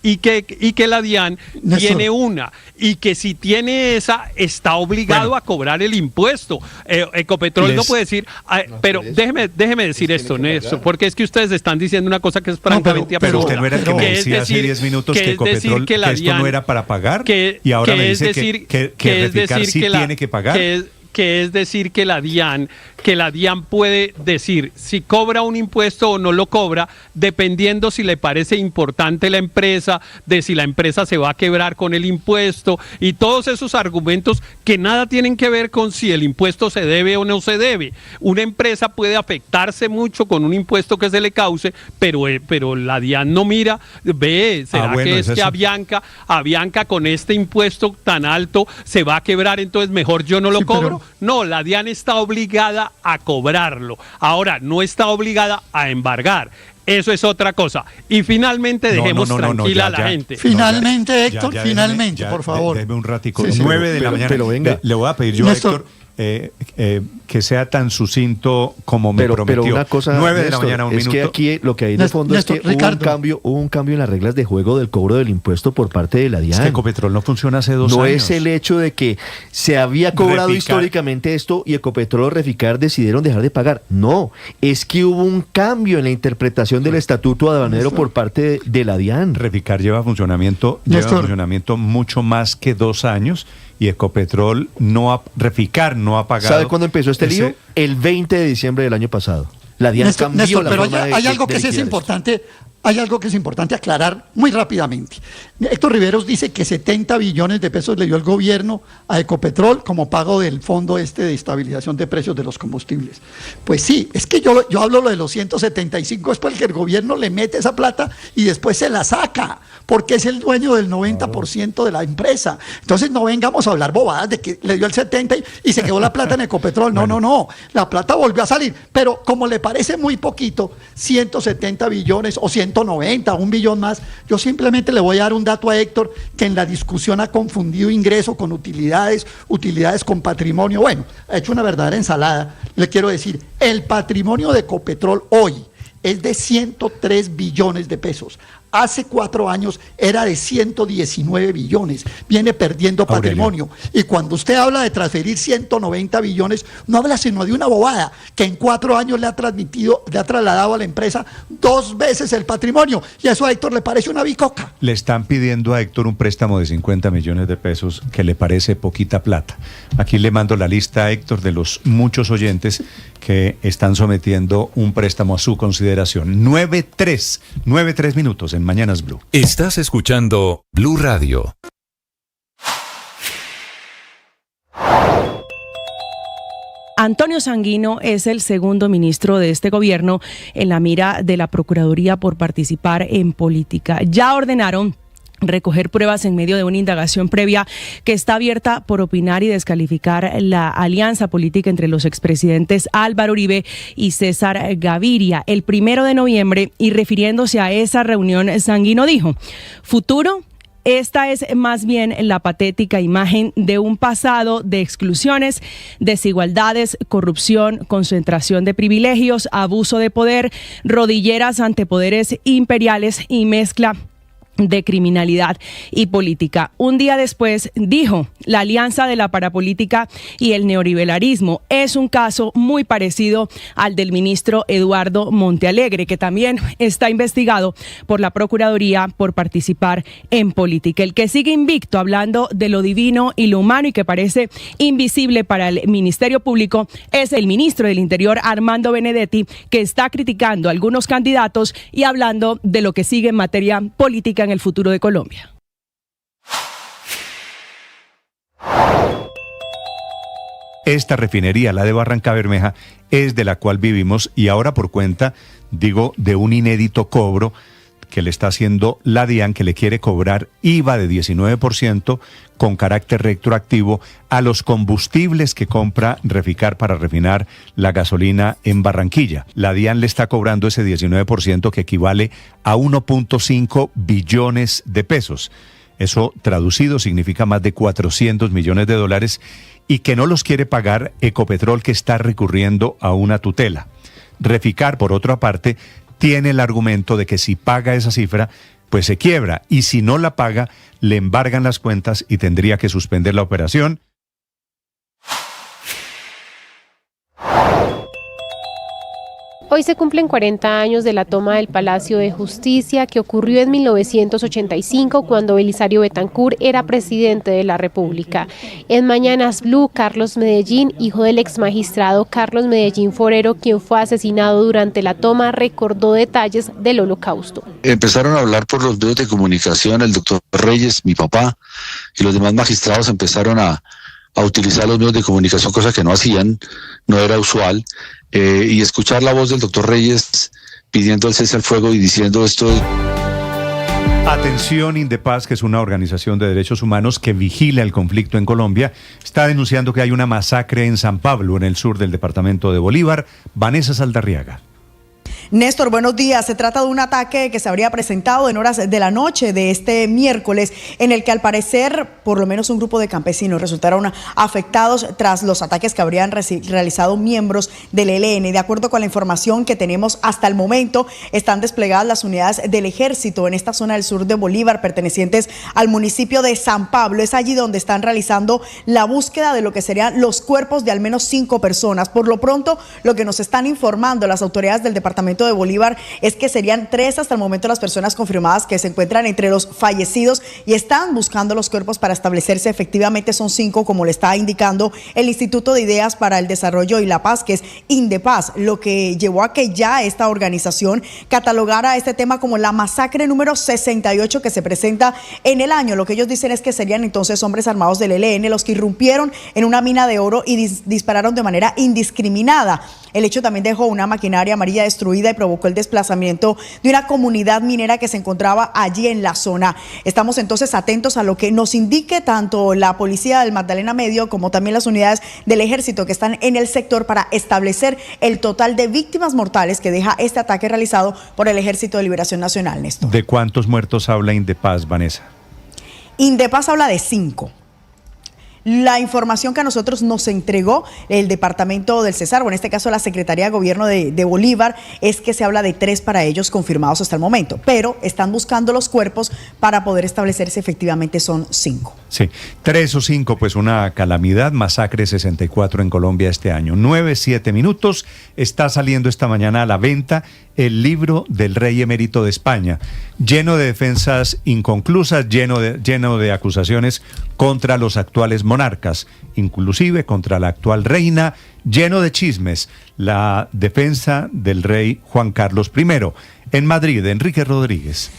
y que la DIAN tiene una, y que si tiene esa está obligado a cobrar el impuesto. Ecopetrol no puede decir, pero déjeme decir esto, Néstor, porque es que ustedes están diciendo una cosa que es francamente absurda. Pero usted no era el que me decía hace 10 minutos que Ecopetrol, que esto no era para pagar, y ahora me dice que Reficar sí tiene que pagar. Que es decir que la DIAN puede decir si cobra un impuesto o no lo cobra, dependiendo si le parece importante la empresa, de si la empresa se va a quebrar con el impuesto, y todos esos argumentos que nada tienen que ver con si el impuesto se debe o no se debe. Una empresa puede afectarse mucho con un impuesto que se le cause, pero la DIAN no mira, ¿será que es que Avianca con este impuesto tan alto se va a quebrar, entonces mejor yo no lo cobro? No, la DIAN está obligada a cobrarlo. Ahora, no está obligada a embargar. Eso es otra cosa. Y finalmente dejemos tranquila a la gente. Finalmente, Héctor, por favor. Déjeme un ratico. 9 de la mañana. Pero venga. Le voy a pedir yo, Néstor, que sea tan sucinto como me prometió. Pero una cosa, 9 de la mañana, un es minuto. Que aquí lo que hay de fondo es que hubo un cambio en las reglas de juego del cobro del impuesto por parte de la DIAN. Es que Ecopetrol no funciona hace 2 años. No es el hecho de que se había cobrado históricamente esto y Ecopetrol o Reficar decidieron dejar de pagar. No, es que hubo un cambio en la interpretación del estatuto aduanero por parte de la DIAN. Reficar lleva funcionamiento mucho más que 2 años. Y Ecopetrol Reficar no ha pagado. ¿Sabe cuándo empezó este lío? El 20 de diciembre del año pasado. La DIAN cambió la forma de... Pero hay algo que sí es importante. Hay algo que es importante aclarar muy rápidamente. Héctor Riveros dice que 70 billones de pesos le dio el gobierno a Ecopetrol como pago del fondo de estabilización de precios de los combustibles. Pues sí, es que yo hablo de los 175, es porque el gobierno le mete esa plata y después se la saca, porque es el dueño del 90% de la empresa. Entonces no vengamos a hablar bobadas de que le dio el 70 y se quedó la plata en Ecopetrol. No. La plata volvió a salir, pero como le parece muy poquito, 170 billones o 190, 1 billón más, yo simplemente le voy a dar un dato a Héctor, que en la discusión ha confundido ingreso con utilidades con patrimonio. Bueno, ha hecho una verdadera ensalada. Le quiero decir, el patrimonio de Ecopetrol hoy es de 103 billones de pesos. Hace 4 años era de 119 billones. Viene perdiendo patrimonio. Y cuando usted habla de transferir 190 billones, no habla sino de una bobada, que en 4 años le ha trasladado a la empresa 2 veces el patrimonio. Y eso a Héctor le parece una bicoca. Le están pidiendo a Héctor un préstamo de 50 millones de pesos, que le parece poquita plata. Aquí le mando la lista a Héctor de los muchos oyentes que están sometiendo un préstamo a su consideración. 9:03 minutos en Mañanas Blue. Estás escuchando Blue Radio. Antonio Sanguino es el segundo ministro de este gobierno en la mira de la Procuraduría por participar en política. Ya ordenaron recoger pruebas en medio de una indagación previa que está abierta por opinar y descalificar la alianza política entre los expresidentes Álvaro Uribe y César Gaviria. El 1 de noviembre, y refiriéndose a esa reunión, Sanguino dijo: futuro, esta es más bien la patética imagen de un pasado de exclusiones, desigualdades, corrupción, concentración de privilegios, abuso de poder, rodilleras ante poderes imperiales y mezcla de criminalidad y política. Un día después dijo: la alianza de la parapolítica y el neoliberalismo es un caso muy parecido al del ministro Eduardo Montealegre, que también está investigado por la Procuraduría por participar en política. El que sigue invicto, hablando de lo divino y lo humano y que parece invisible para el Ministerio Público, es el ministro del Interior, Armando Benedetti, que está criticando a algunos candidatos y hablando de lo que sigue en materia política en el futuro de Colombia. Esta refinería, la de Barrancabermeja, es de la cual vivimos, y ahora por cuenta, de un inédito cobro que le está haciendo la DIAN, que le quiere cobrar IVA de 19% con carácter retroactivo a los combustibles que compra Reficar para refinar la gasolina en Barranquilla. La DIAN le está cobrando ese 19%, que equivale a 1.5 billones de pesos. Eso traducido significa más de 400 millones de dólares, y que no los quiere pagar Ecopetrol, que está recurriendo a una tutela. Reficar, por otra parte, tiene el argumento de que si paga esa cifra, pues se quiebra. Y si no la paga, le embargan las cuentas y tendría que suspender la operación. Hoy se cumplen 40 años de la toma del Palacio de Justicia, que ocurrió en 1985 cuando Belisario Betancur era presidente de la República. En Mañanas Blue, Carlos Medellín, hijo del ex magistrado Carlos Medellín Forero, quien fue asesinado durante la toma, recordó detalles del Holocausto. Empezaron a hablar por los medios de comunicación, el doctor Reyes, mi papá, y los demás magistrados empezaron a utilizar los medios de comunicación, cosa que no hacían, no era usual, y escuchar la voz del doctor Reyes pidiendo el cese al fuego y diciendo esto. Atención, Indepaz, que es una organización de derechos humanos que vigila el conflicto en Colombia, está denunciando que hay una masacre en San Pablo, en el sur del departamento de Bolívar. Vanessa Saldarriaga. Néstor, buenos días. Se trata de un ataque que se habría presentado en horas de la noche de este miércoles, en el que al parecer por lo menos un grupo de campesinos resultaron afectados tras los ataques que habrían realizado miembros del ELN. De acuerdo con la información que tenemos hasta el momento, están desplegadas las unidades del ejército en esta zona del sur de Bolívar, pertenecientes al municipio de San Pablo. Es allí donde están realizando la búsqueda de lo que serían los cuerpos de al menos 5 personas. Por lo pronto, lo que nos están informando las autoridades del departamento de Bolívar es que serían 3 hasta el momento las personas confirmadas que se encuentran entre los fallecidos y están buscando los cuerpos para establecerse. Efectivamente son 5, como le está indicando el Instituto de Ideas para el Desarrollo y la Paz, que es Indepaz, lo que llevó a que ya esta organización catalogara este tema como la masacre número 68 que se presenta en el año. Lo que ellos dicen es que serían entonces hombres armados del ELN los que irrumpieron en una mina de oro y dispararon de manera indiscriminada. El hecho también dejó una maquinaria amarilla destruida y provocó el desplazamiento de una comunidad minera que se encontraba allí en la zona. Estamos entonces atentos a lo que nos indique tanto la policía del Magdalena Medio como también las unidades del ejército que están en el sector para establecer el total de víctimas mortales que deja este ataque realizado por el Ejército de Liberación Nacional, Néstor. ¿De cuántos muertos habla Indepaz, Vanessa? Indepaz habla de 5. La información que a nosotros nos entregó el departamento del Cesar, o en este caso la Secretaría de Gobierno de Bolívar, es que se habla de 3 para ellos confirmados hasta el momento, pero están buscando los cuerpos para poder establecer si efectivamente son 5. Sí, 3 o 5, pues una calamidad, masacre 64 en Colombia este año. 9:07, está saliendo esta mañana a la venta el libro del rey emérito de España, lleno de defensas inconclusas, lleno de acusaciones contra los actuales monarcas, inclusive contra la actual reina, lleno de chismes, la defensa del rey Juan Carlos I. En Madrid, Enrique Rodríguez.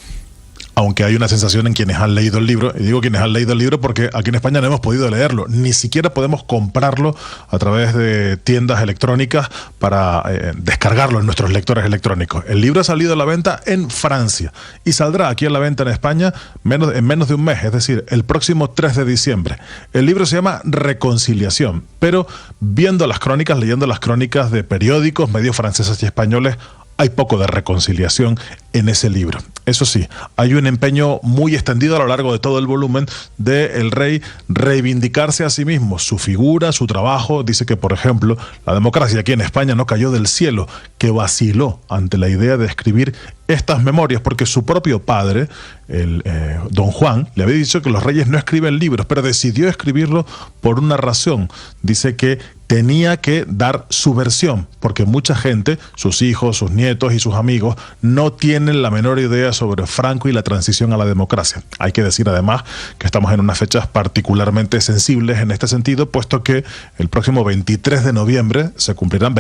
Aunque hay una sensación en quienes han leído el libro, y digo quienes han leído el libro porque aquí en España no hemos podido leerlo, ni siquiera podemos comprarlo a través de tiendas electrónicas para descargarlo en nuestros lectores electrónicos. El libro ha salido a la venta en Francia y saldrá aquí a la venta en España en menos de un mes, es decir, el próximo 3 de diciembre. El libro se llama Reconciliación, pero leyendo las crónicas de periódicos, medios franceses y españoles, hay poco de reconciliación en ese libro. Eso sí, hay un empeño muy extendido a lo largo de todo el volumen del rey reivindicarse a sí mismo, su figura, su trabajo. Dice que, por ejemplo, la democracia aquí en España no cayó del cielo, que vaciló ante la idea de escribir estas memorias, porque su propio padre, don Juan, le había dicho que los reyes no escriben libros, pero decidió escribirlo por una razón. Dice que tenía que dar su versión, porque mucha gente, sus hijos, sus nietos y sus amigos, no tienen la menor idea sobre Franco y la transición a la democracia. Hay que decir además que estamos en unas fechas particularmente sensibles en este sentido, puesto que el próximo 22 de noviembre se cumplirán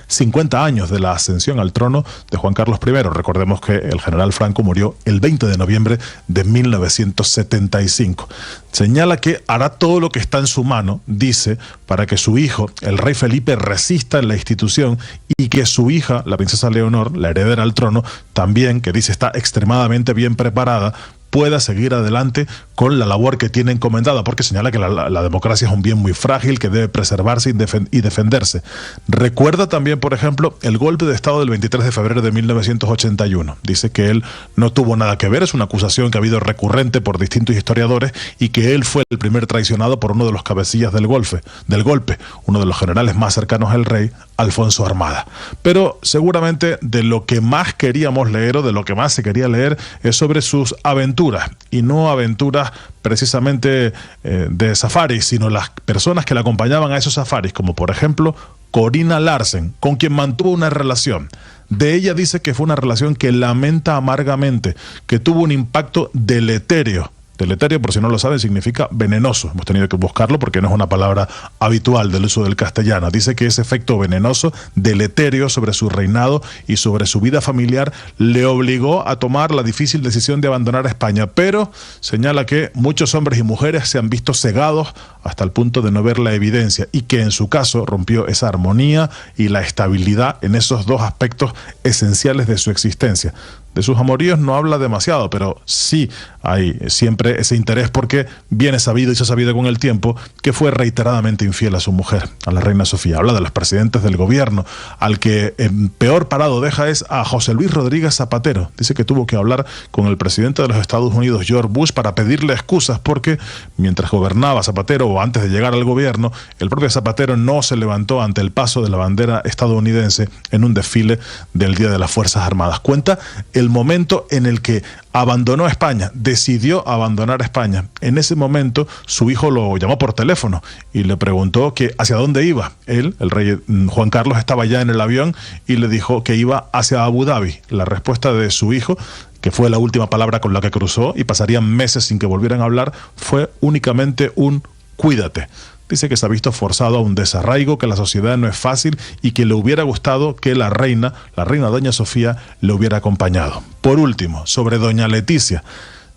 50 años de la ascensión al trono de Juan Carlos I. Recordemos que el general Franco murió el 20 de noviembre de 1975. Señala que hará todo lo que está en su mano, dice, para que su hijo, el rey Felipe, resista en la institución y que su hija, la princesa Leonor, la heredera al trono, también, que dice está extremadamente bien preparada pueda seguir adelante con la labor que tiene encomendada, porque señala que la democracia es un bien muy frágil que debe preservarse y defenderse. Recuerda también, por ejemplo, el golpe de Estado del 23 de febrero de 1981. Dice que él no tuvo nada que ver, es una acusación que ha habido recurrente por distintos historiadores, y que él fue el primer traicionado por uno de los cabecillas del golpe, uno de los generales más cercanos al rey, Alfonso Armada. Pero seguramente de lo que más queríamos leer, o de lo que más se quería leer, es sobre sus aventuras, y no aventuras precisamente de safaris, sino las personas que le acompañaban a esos safaris, como por ejemplo Corina Larsen, con quien mantuvo una relación. De ella dice que fue una relación que lamenta amargamente, que tuvo un impacto deleterio. Deleterio, por si no lo saben, significa venenoso. Hemos tenido que buscarlo porque no es una palabra habitual del uso del castellano. Dice que ese efecto venenoso, deleterio sobre su reinado y sobre su vida familiar, le obligó a tomar la difícil decisión de abandonar España. Pero señala que muchos hombres y mujeres se han visto cegados hasta el punto de no ver la evidencia, y que en su caso rompió esa armonía y la estabilidad en esos dos aspectos esenciales de su existencia. De sus amoríos no habla demasiado, pero sí hay siempre ese interés, porque viene sabido y se ha sabido con el tiempo que fue reiteradamente infiel a su mujer, a la reina Sofía. Habla de los presidentes del gobierno. Al que peor parado deja es a José Luis Rodríguez Zapatero. Dice que tuvo que hablar con el presidente de los Estados Unidos, George Bush, para pedirle excusas, porque mientras gobernaba Zapatero, o antes de llegar al gobierno, el propio Zapatero no se levantó ante el paso de la bandera estadounidense en un desfile del Día de las Fuerzas Armadas. Cuenta el momento en el que abandonó España, decidió abandonar España. En ese momento su hijo lo llamó por teléfono y le preguntó que hacia dónde iba. Él, el rey Juan Carlos, estaba ya en el avión y le dijo que iba hacia Abu Dhabi. La respuesta de su hijo, que fue la última palabra con la que cruzó, y pasarían meses sin que volvieran a hablar, fue únicamente un cuídate. Dice que se ha visto forzado a un desarraigo, que la sociedad no es fácil, y que le hubiera gustado que la reina doña Sofía, le hubiera acompañado. Por último, sobre doña Leticia.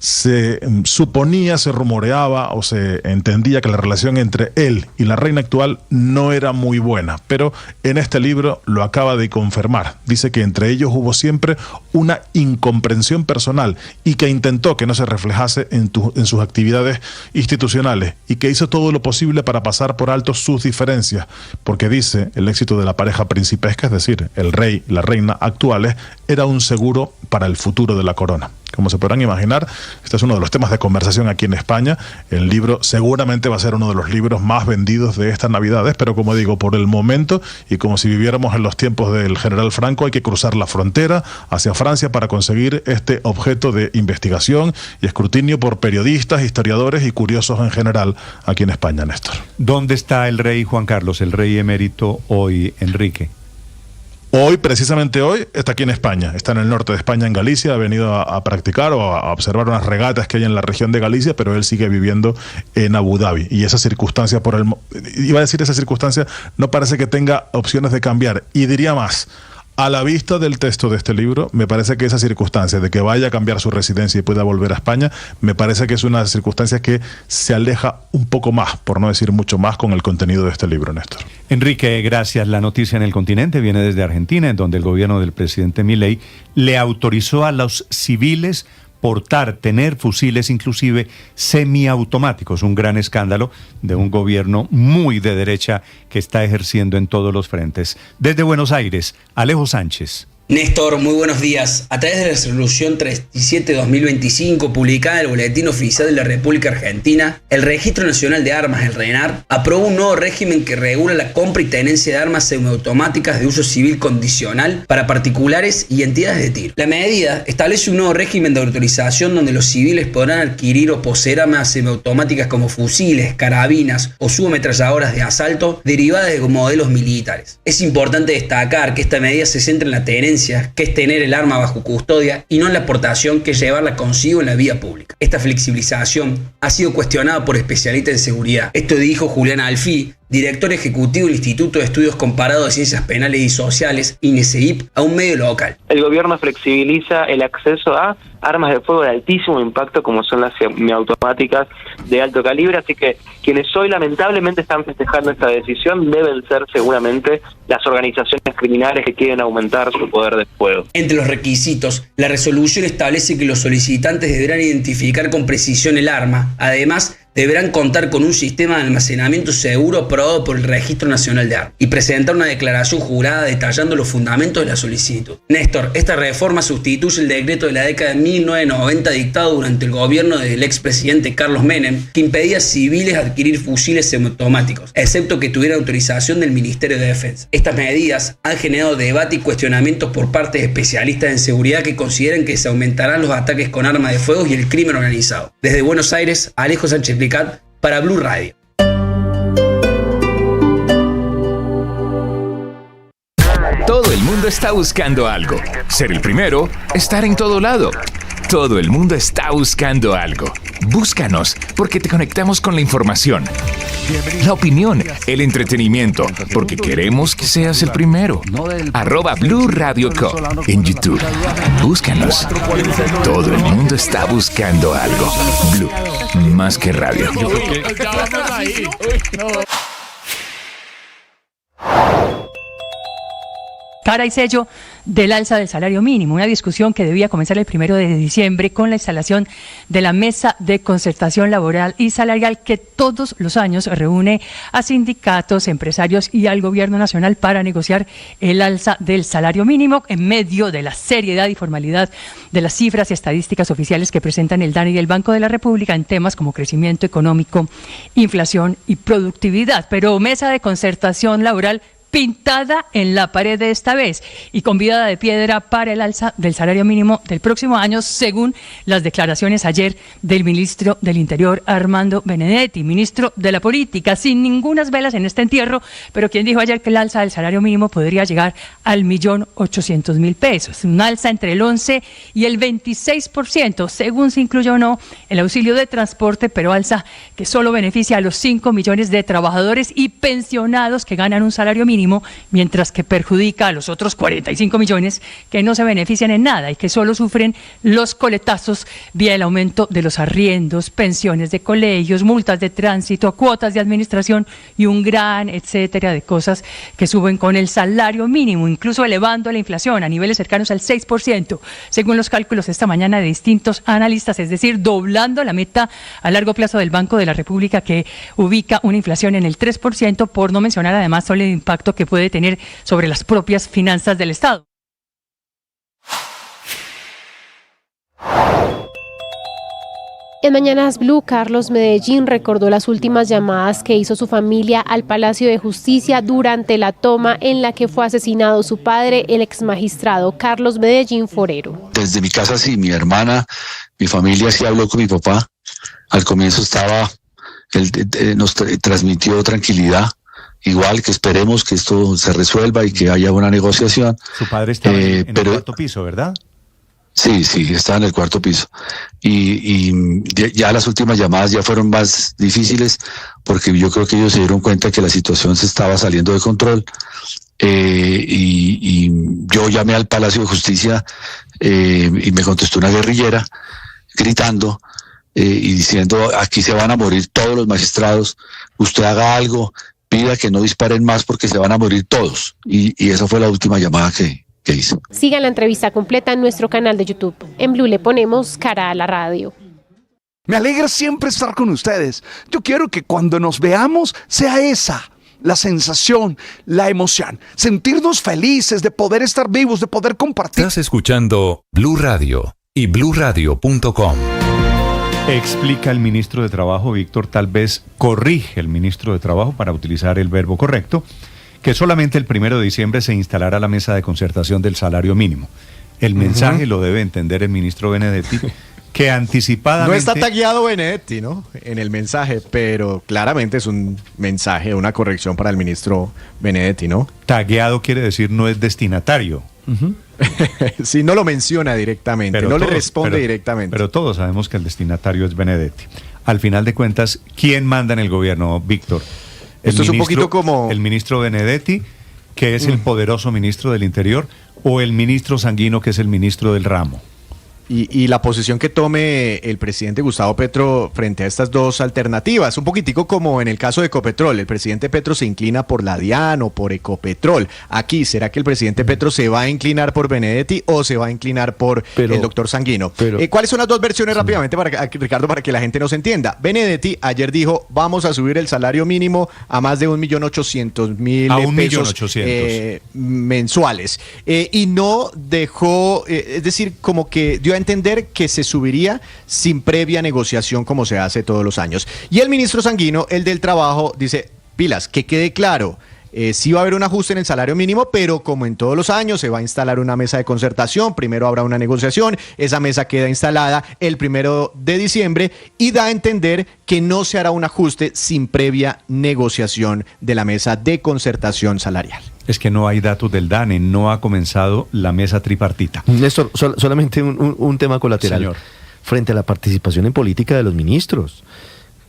Se suponía, se rumoreaba o se entendía que la relación entre él y la reina actual no era muy buena, pero en este libro lo acaba de confirmar. Dice que entre ellos hubo siempre una incomprensión personal, y que intentó que no se reflejase en sus actividades institucionales, y que hizo todo lo posible para pasar por alto sus diferencias, porque dice el éxito de la pareja principesca, es decir, el rey y la reina actuales, era un seguro para el futuro de la corona. Como se podrán imaginar, este es uno de los temas de conversación aquí en España. El libro seguramente va a ser uno de los libros más vendidos de estas Navidades, pero como digo, por el momento, y como si viviéramos en los tiempos del general Franco, hay que cruzar la frontera hacia Francia para conseguir este objeto de investigación y escrutinio por periodistas, historiadores y curiosos en general aquí en España, Néstor. ¿Dónde está el rey Juan Carlos, el rey emérito hoy, Enrique? Hoy, precisamente hoy, está aquí en España. Está en el norte de España, en Galicia. Ha venido a practicar o a observar unas regatas que hay en la región de Galicia, pero él sigue viviendo en Abu Dhabi. Y esa circunstancia, esa circunstancia no parece que tenga opciones de cambiar. Y diría más, a la vista del texto de este libro, me parece que esa circunstancia de que vaya a cambiar su residencia y pueda volver a España, me parece que es una circunstancia que se aleja un poco más, por no decir mucho más, con el contenido de este libro, Néstor. Enrique, gracias. La noticia en el continente viene desde Argentina, en donde el gobierno del presidente Milei le autorizó a los civiles tener fusiles inclusive semiautomáticos, un gran escándalo de un gobierno muy de derecha que está ejerciendo en todos los frentes. Desde Buenos Aires, Alejo Sánchez. Néstor, muy buenos días. A través de la resolución 37-2025, publicada en el Boletín Oficial de la República Argentina, el Registro Nacional de Armas, el RENAR, aprobó un nuevo régimen que regula la compra y tenencia de armas semiautomáticas de uso civil condicional para particulares y entidades de tiro. La medida establece un nuevo régimen de autorización donde los civiles podrán adquirir o poseer armas semiautomáticas como fusiles, carabinas o subametralladoras de asalto derivadas de modelos militares. Es importante destacar que esta medida se centra en la tenencia, que es tener el arma bajo custodia, y no en la aportación, que es llevarla consigo en la vía pública. Esta flexibilización ha sido cuestionada por especialistas en seguridad. Esto dijo Julián Alfí, director ejecutivo del Instituto de Estudios Comparados de Ciencias Penales y Sociales, INESEIP, a un medio local. El gobierno flexibiliza el acceso a armas de fuego de altísimo impacto como son las semiautomáticas de alto calibre, así que quienes hoy lamentablemente están festejando esta decisión deben ser seguramente las organizaciones criminales que quieren aumentar su poder de fuego. Entre los requisitos, la resolución establece que los solicitantes deberán identificar con precisión el arma. Además, deberán contar con un sistema de almacenamiento seguro aprobado por el Registro Nacional de Armas y presentar una declaración jurada detallando los fundamentos de la solicitud. Néstor, esta reforma sustituye el decreto de la década de 1990 dictado durante el gobierno del expresidente Carlos Menem, que impedía a civiles adquirir fusiles semiautomáticos, excepto que tuvieran autorización del Ministerio de Defensa. Estas medidas han generado debate y cuestionamientos por parte de especialistas en seguridad que consideran que se aumentarán los ataques con armas de fuego y el crimen organizado. Desde Buenos Aires, Alejo Sánchez para Blue Radio. Todo el mundo está buscando algo. Ser el primero, estar en todo lado. Todo el mundo está buscando algo. Búscanos, porque te conectamos con la información, la opinión, el entretenimiento, porque queremos que seas el primero. @Blue Radio Co. en YouTube. Búscanos. Todo el mundo está buscando algo. Blue, más que radio. Cara y sello del alza del salario mínimo, una discusión que debía comenzar el 1 de diciembre con la instalación de la Mesa de Concertación Laboral y Salarial que todos los años reúne a sindicatos, empresarios y al gobierno nacional para negociar el alza del salario mínimo en medio de la seriedad y formalidad de las cifras y estadísticas oficiales que presentan el DANE y el Banco de la República en temas como crecimiento económico, inflación y productividad. Pero Mesa de Concertación Laboral pintada en la pared de esta vez y convidada de piedra para el alza del salario mínimo del próximo año, según las declaraciones ayer del ministro del Interior, Armando Benedetti, ministro de la Política, sin ningunas velas en este entierro, pero quien dijo ayer que el alza del salario mínimo podría llegar al 1.800.000 pesos, un alza entre el 11 y el 26%, según se incluye o no el auxilio de transporte, pero alza que solo beneficia a los 5 millones de trabajadores y pensionados que ganan un salario mínimo, mientras que perjudica a los otros 45 millones que no se benefician en nada y que solo sufren los coletazos vía el aumento de los arriendos, pensiones de colegios, multas de tránsito, cuotas de administración y un gran etcétera de cosas que suben con el salario mínimo, incluso elevando la inflación a niveles cercanos al 6%, según los cálculos esta mañana de distintos analistas, es decir, doblando la meta a largo plazo del Banco de la República, que ubica una inflación en el 3%, por no mencionar además solo el impacto que puede tener sobre las propias finanzas del Estado. En Mañanas Blue, Carlos Medellín recordó las últimas llamadas que hizo su familia al Palacio de Justicia durante la toma en la que fue asesinado su padre, el exmagistrado Carlos Medellín Forero. Desde mi casa sí, mi hermana, mi familia sí habló con mi papá. Al comienzo él nos transmitió tranquilidad. Igual que esperemos que esto se resuelva y que haya una negociación. Su padre estaba en el cuarto piso, ¿verdad? Sí, estaba en el cuarto piso. Y ya las últimas llamadas ya fueron más difíciles porque yo creo que ellos se dieron cuenta que la situación se estaba saliendo de control. Y yo llamé al Palacio de Justicia y me contestó una guerrillera gritando y diciendo: aquí se van a morir todos los magistrados, usted haga algo, pida que no disparen más porque se van a morir todos. Y esa fue la última llamada que hice. Sigan la entrevista completa en nuestro canal de YouTube. En Blue le ponemos cara a la radio. Me alegra siempre estar con ustedes. Yo quiero que cuando nos veamos sea esa la sensación, la emoción, sentirnos felices de poder estar vivos, de poder compartir. Estás escuchando Blue Radio y bluradio.com. Explica el ministro de Trabajo, Víctor, tal vez corrige el ministro de Trabajo para utilizar el verbo correcto, que solamente el 1 de diciembre se instalará la mesa de concertación del salario mínimo. El mensaje lo debe entender el ministro Benedetti, que anticipadamente... No está tagueado Benedetti, ¿no?, en el mensaje, pero claramente es un mensaje, una corrección para el ministro Benedetti, ¿no? Tagueado quiere decir no es destinatario. Sí, no lo menciona directamente, pero no le responde directamente. Pero todos sabemos que el destinatario es Benedetti. Al final de cuentas, ¿quién manda en el gobierno, Víctor? Esto es un poquito como el ministro Benedetti, que es el poderoso ministro del Interior, o el ministro Sanguino, que es el ministro del ramo. Y la posición que tome el presidente Gustavo Petro frente a estas dos alternativas, un poquitico como en el caso de Ecopetrol, el presidente Petro se inclina por la DIAN o por Ecopetrol. Aquí, ¿será que el presidente Petro se va a inclinar por Benedetti o se va a inclinar por el doctor Sanguino? ¿Cuáles son las dos versiones rápidamente, Ricardo, para que la gente nos entienda? Benedetti ayer dijo, vamos a subir el salario mínimo a más de 1.800.000 pesos mensuales. Y no dejó, es decir, como que dio a entender que se subiría sin previa negociación como se hace todos los años. Y el ministro Sanguino, el del trabajo, dice, pilas, que quede claro, sí va a haber un ajuste en el salario mínimo, pero como en todos los años se va a instalar una mesa de concertación, primero habrá una negociación, esa mesa queda instalada el 1 de diciembre y da a entender que no se hará un ajuste sin previa negociación de la mesa de concertación salarial. Es que no hay datos del DANE, no ha comenzado la mesa tripartita. Néstor, solamente un tema colateral. Señor. Frente a la participación en política de los ministros.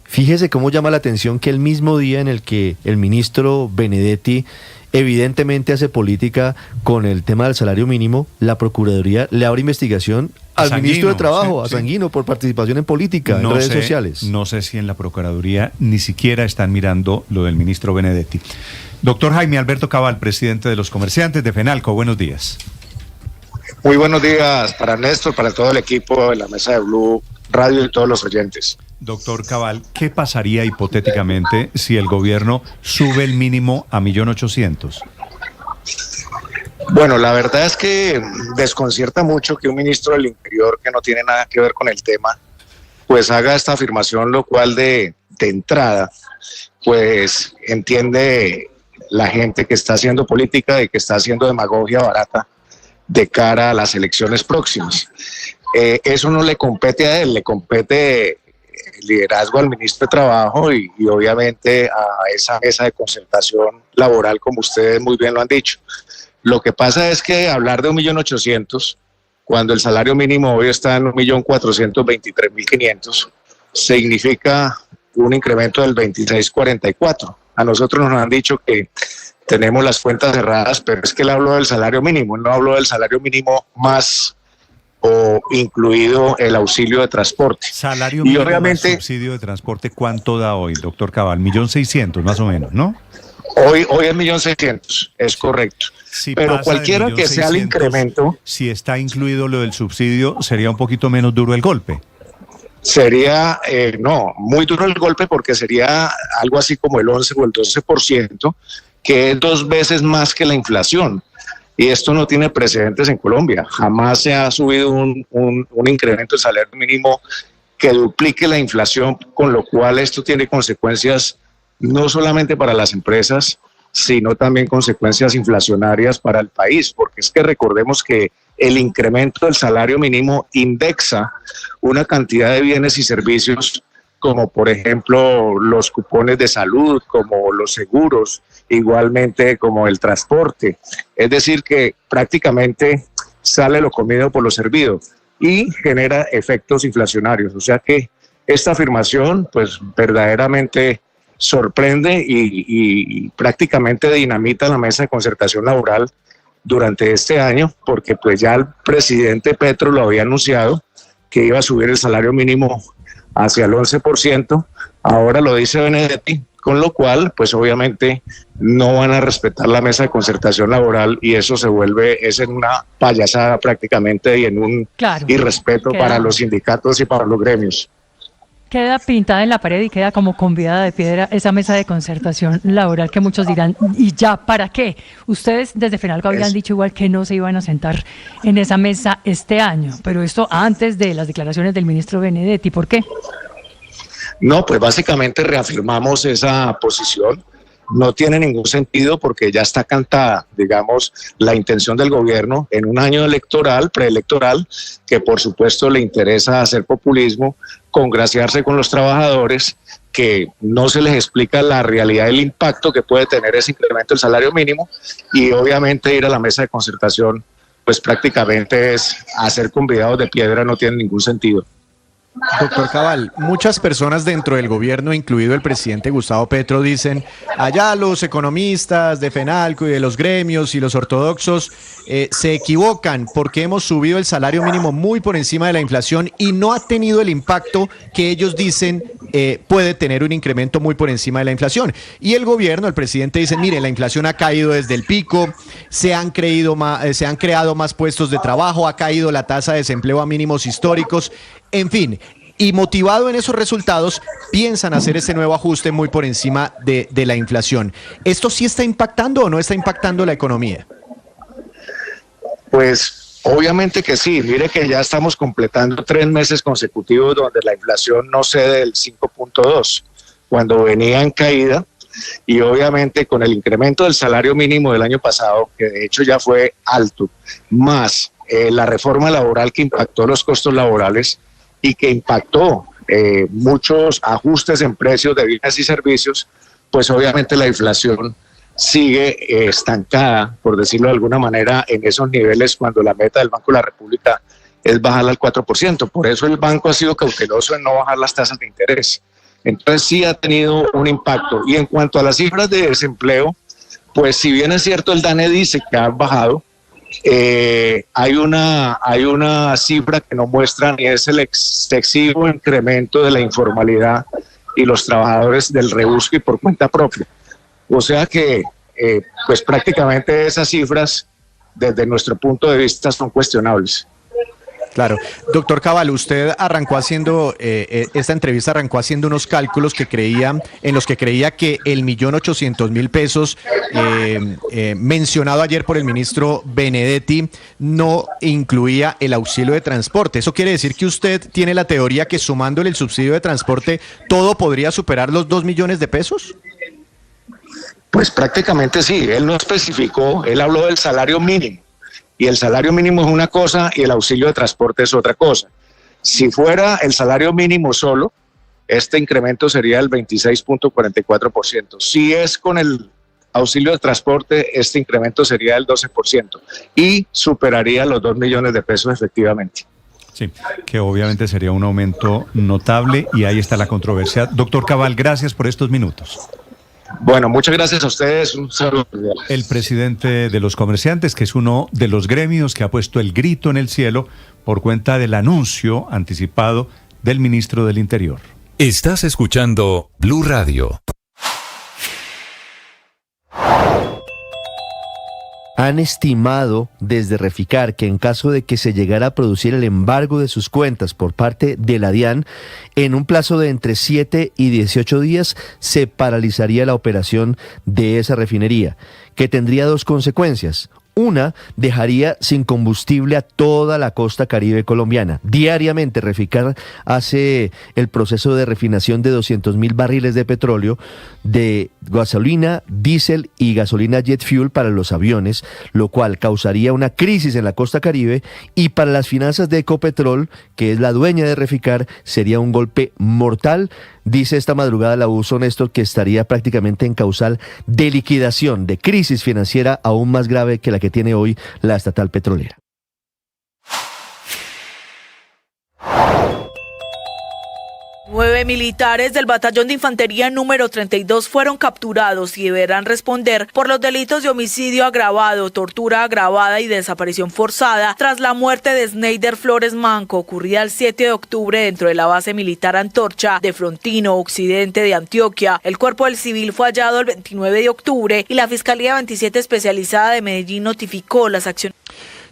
Fíjese cómo llama la atención que el mismo día en el que el ministro Benedetti evidentemente hace política con el tema del salario mínimo, la Procuraduría le abre investigación al Sanguino, ministro de Trabajo, sí, a Sanguino, por participación en política, en redes sociales. No sé si en la Procuraduría ni siquiera están mirando lo del ministro Benedetti. Doctor Jaime Alberto Cabal, presidente de los comerciantes de FENALCO, buenos días. Muy buenos días para Néstor, para todo el equipo de la mesa de Blue Radio y todos los oyentes. Doctor Cabal, ¿qué pasaría hipotéticamente si el gobierno sube el mínimo a 1.800.000? Bueno, la verdad es que desconcierta mucho que un ministro del Interior que no tiene nada que ver con el tema, pues haga esta afirmación, lo cual de entrada, pues entiende la gente que está haciendo política y que está haciendo demagogia barata de cara a las elecciones próximas. Eso no le compete a él, le compete el liderazgo al ministro de Trabajo y obviamente a esa mesa de concertación laboral, como ustedes muy bien lo han dicho. Lo que pasa es que hablar de 1.800.000, cuando el salario mínimo hoy está en 1.423.500, significa un incremento del 26.44. A nosotros nos han dicho que tenemos las cuentas cerradas, pero es que él habló del salario mínimo, él no habló del salario mínimo más o incluido el auxilio de transporte. Salario y mínimo obviamente, más subsidio de transporte, ¿cuánto da hoy, doctor Cabal? 1.600.000 más o menos, ¿no? Hoy es 1.600.000, es correcto. Si pero cualquiera que sea el incremento, si está incluido lo del subsidio, sería un poquito menos duro el golpe. Sería, no, muy duro el golpe porque sería algo así como el 11 o el 12%, que es 2 veces más que la inflación. Y esto no tiene precedentes en Colombia. Jamás se ha subido un incremento del salario mínimo que duplique la inflación, con lo cual esto tiene consecuencias no solamente para las empresas, sino también consecuencias inflacionarias para el país, porque es que recordemos que el incremento del salario mínimo indexa una cantidad de bienes y servicios como por ejemplo los cupones de salud, como los seguros, igualmente como el transporte. Es decir, que prácticamente sale lo comido por lo servido y genera efectos inflacionarios. O sea que esta afirmación pues verdaderamente sorprende y prácticamente dinamita la mesa de concertación laboral durante este año, porque pues ya el presidente Petro lo había anunciado que iba a subir el salario mínimo hacia el 11%, ahora lo dice Benedetti, con lo cual pues obviamente no van a respetar la mesa de concertación laboral y eso se vuelve, es en una payasada prácticamente y en un irrespeto para los sindicatos y para los gremios. Queda pintada en la pared y queda como convidada de piedra esa mesa de concertación laboral que muchos dirán, ¿y ya para qué? Ustedes desde FENALCO habían dicho igual que no se iban a sentar en esa mesa este año, pero esto antes de las declaraciones del ministro Benedetti, ¿por qué? No, pues básicamente reafirmamos esa posición. No tiene ningún sentido porque ya está cantada, digamos, la intención del gobierno en un año electoral, preelectoral, que por supuesto le interesa hacer populismo, congraciarse con los trabajadores, que no se les explica la realidad del impacto que puede tener ese incremento del salario mínimo y obviamente ir a la mesa de concertación, pues prácticamente es hacer convidados de piedra, no tiene ningún sentido. Doctor Cabal, muchas personas dentro del gobierno, incluido el presidente Gustavo Petro, dicen, allá los economistas de FENALCO y de los gremios y los ortodoxos se equivocan porque hemos subido el salario mínimo muy por encima de la inflación y no ha tenido el impacto que ellos dicen puede tener un incremento muy por encima de la inflación. Y el gobierno, el presidente dice, mire, la inflación ha caído desde el pico, se han creado más puestos de trabajo, ha caído la tasa de desempleo a mínimos históricos, en fin. Y motivado en esos resultados, piensan hacer ese nuevo ajuste muy por encima de la inflación. ¿Esto sí está impactando o no está impactando la economía? Pues obviamente que sí. Mire que ya estamos completando 3 meses consecutivos donde la inflación no cede del 5.2, cuando venía en caída, y obviamente con el incremento del salario mínimo del año pasado, que de hecho ya fue alto, más la reforma laboral que impactó los costos laborales, y que impactó muchos ajustes en precios de bienes y servicios, pues obviamente la inflación sigue estancada, por decirlo de alguna manera, en esos niveles cuando la meta del Banco de la República es bajarla al 4%. Por eso el banco ha sido cauteloso en no bajar las tasas de interés. Entonces sí ha tenido un impacto. Y en cuanto a las cifras de desempleo, pues si bien es cierto el DANE dice que han bajado, hay una cifra que no muestran y es el excesivo incremento de la informalidad y los trabajadores del rebusque y por cuenta propia. O sea que pues prácticamente esas cifras desde nuestro punto de vista son cuestionables. Claro. Doctor Cabal, usted arrancó haciendo, esta entrevista arrancó haciendo unos cálculos en los que creía que el 1.800.000 pesos mencionado ayer por el ministro Benedetti no incluía el auxilio de transporte. ¿Eso quiere decir que usted tiene la teoría que sumándole el subsidio de transporte todo podría superar los 2 millones de pesos? Pues prácticamente sí. Él no especificó, él habló del salario mínimo. Y el salario mínimo es una cosa y el auxilio de transporte es otra cosa. Si fuera el salario mínimo solo, este incremento sería el 26.44%. Si es con el auxilio de transporte, este incremento sería el 12% y superaría los 2 millones de pesos efectivamente. Sí, que obviamente sería un aumento notable y ahí está la controversia. Doctor Cabal, gracias por estos minutos. Bueno, muchas gracias a ustedes. Un saludo. El presidente de los comerciantes, que es uno de los gremios que ha puesto el grito en el cielo por cuenta del anuncio anticipado del ministro del Interior. Estás escuchando Blue Radio. Han estimado desde Reficar que en caso de que se llegara a producir el embargo de sus cuentas por parte de la DIAN, en un plazo de entre 7 y 18 días se paralizaría la operación de esa refinería, que tendría 2 consecuencias. Una, dejaría sin combustible a toda la costa caribe colombiana. Diariamente Reficar hace el proceso de refinación de 200.000 barriles de petróleo, de gasolina, diésel y gasolina jet fuel para los aviones, lo cual causaría una crisis en la costa caribe, y para las finanzas de Ecopetrol, que es la dueña de Reficar, sería un golpe mortal. Dice esta madrugada la USO, Néstor, que estaría prácticamente en causal de liquidación, de crisis financiera aún más grave que la que tiene hoy la estatal petrolera. Nueve militares del Batallón de Infantería número 32 fueron capturados y deberán responder por los delitos de homicidio agravado, tortura agravada y desaparición forzada tras la muerte de Sneider Flores Manco, ocurrida el 7 de octubre dentro de la base militar Antorcha de Frontino, occidente de Antioquia. El cuerpo del civil fue hallado el 29 de octubre y la Fiscalía 27 especializada de Medellín notificó las acciones.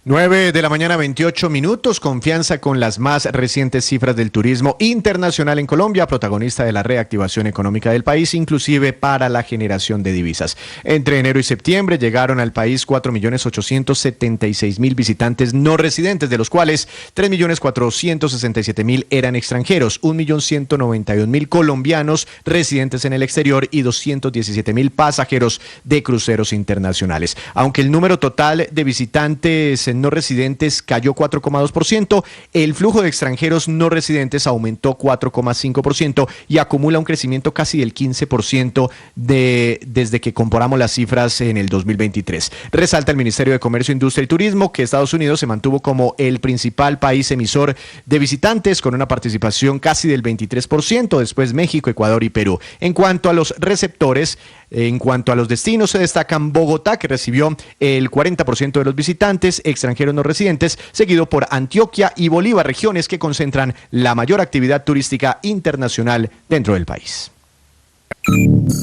9 de la mañana, 28 minutos. Confianza con las más recientes cifras del turismo internacional en Colombia, protagonista de la reactivación económica del país, inclusive para la generación de divisas. Entre enero y septiembre llegaron al país 4.876.000 visitantes no residentes, de los cuales 3.467.000 eran extranjeros, 1.191.000 colombianos residentes en el exterior y 217.000 pasajeros de cruceros internacionales. Aunque el número total de visitantes en no residentes cayó 4,2%, el flujo de extranjeros no residentes aumentó 4,5% y acumula un crecimiento casi del 15% desde que comparamos las cifras en el 2023. Resalta el Ministerio de Comercio, Industria y Turismo que Estados Unidos se mantuvo como el principal país emisor de visitantes con una participación casi del 23%, después México, Ecuador y Perú. En cuanto a los receptores, en cuanto a los destinos, se destacan Bogotá, que recibió el 40% de los visitantes extranjeros no residentes, seguido por Antioquia y Bolívar, regiones que concentran la mayor actividad turística internacional dentro del país.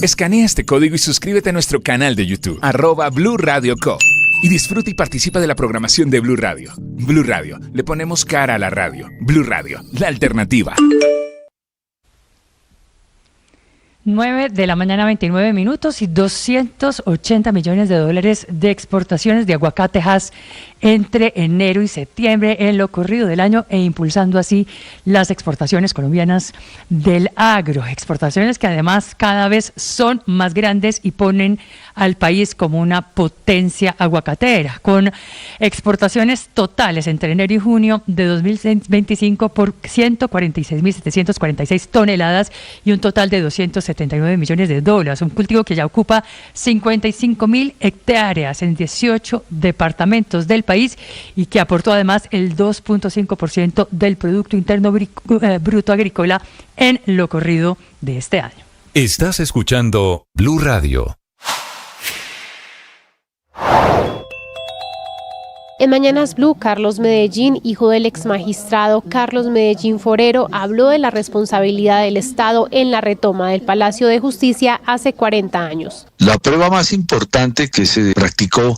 Escanea este código y suscríbete a nuestro canal de YouTube, @Blue Radio Co. Y disfruta y participa de la programación de Blue Radio. Blue Radio, le ponemos cara a la radio. Blue Radio, la alternativa. 9 de la mañana, 29 minutos y 280 millones de dólares de exportaciones de aguacatejas entre enero y septiembre en lo corrido del año e impulsando así las exportaciones colombianas del agro. Exportaciones que además cada vez son más grandes y ponen al país como una potencia aguacatera, con exportaciones totales entre enero y junio de 2025 por 146.746 toneladas y un total de 279 millones de dólares. Un cultivo que ya ocupa 55.000 hectáreas en 18 departamentos del país y que aportó además el 2.5% del Producto Interno Bruto Agrícola en lo corrido de este año. Estás escuchando Blue Radio. En Mañanas Blue, Carlos Medellín, hijo del ex magistrado Carlos Medellín Forero, habló de la responsabilidad del Estado en la retoma del Palacio de Justicia hace 40 años. La prueba más importante que se practicó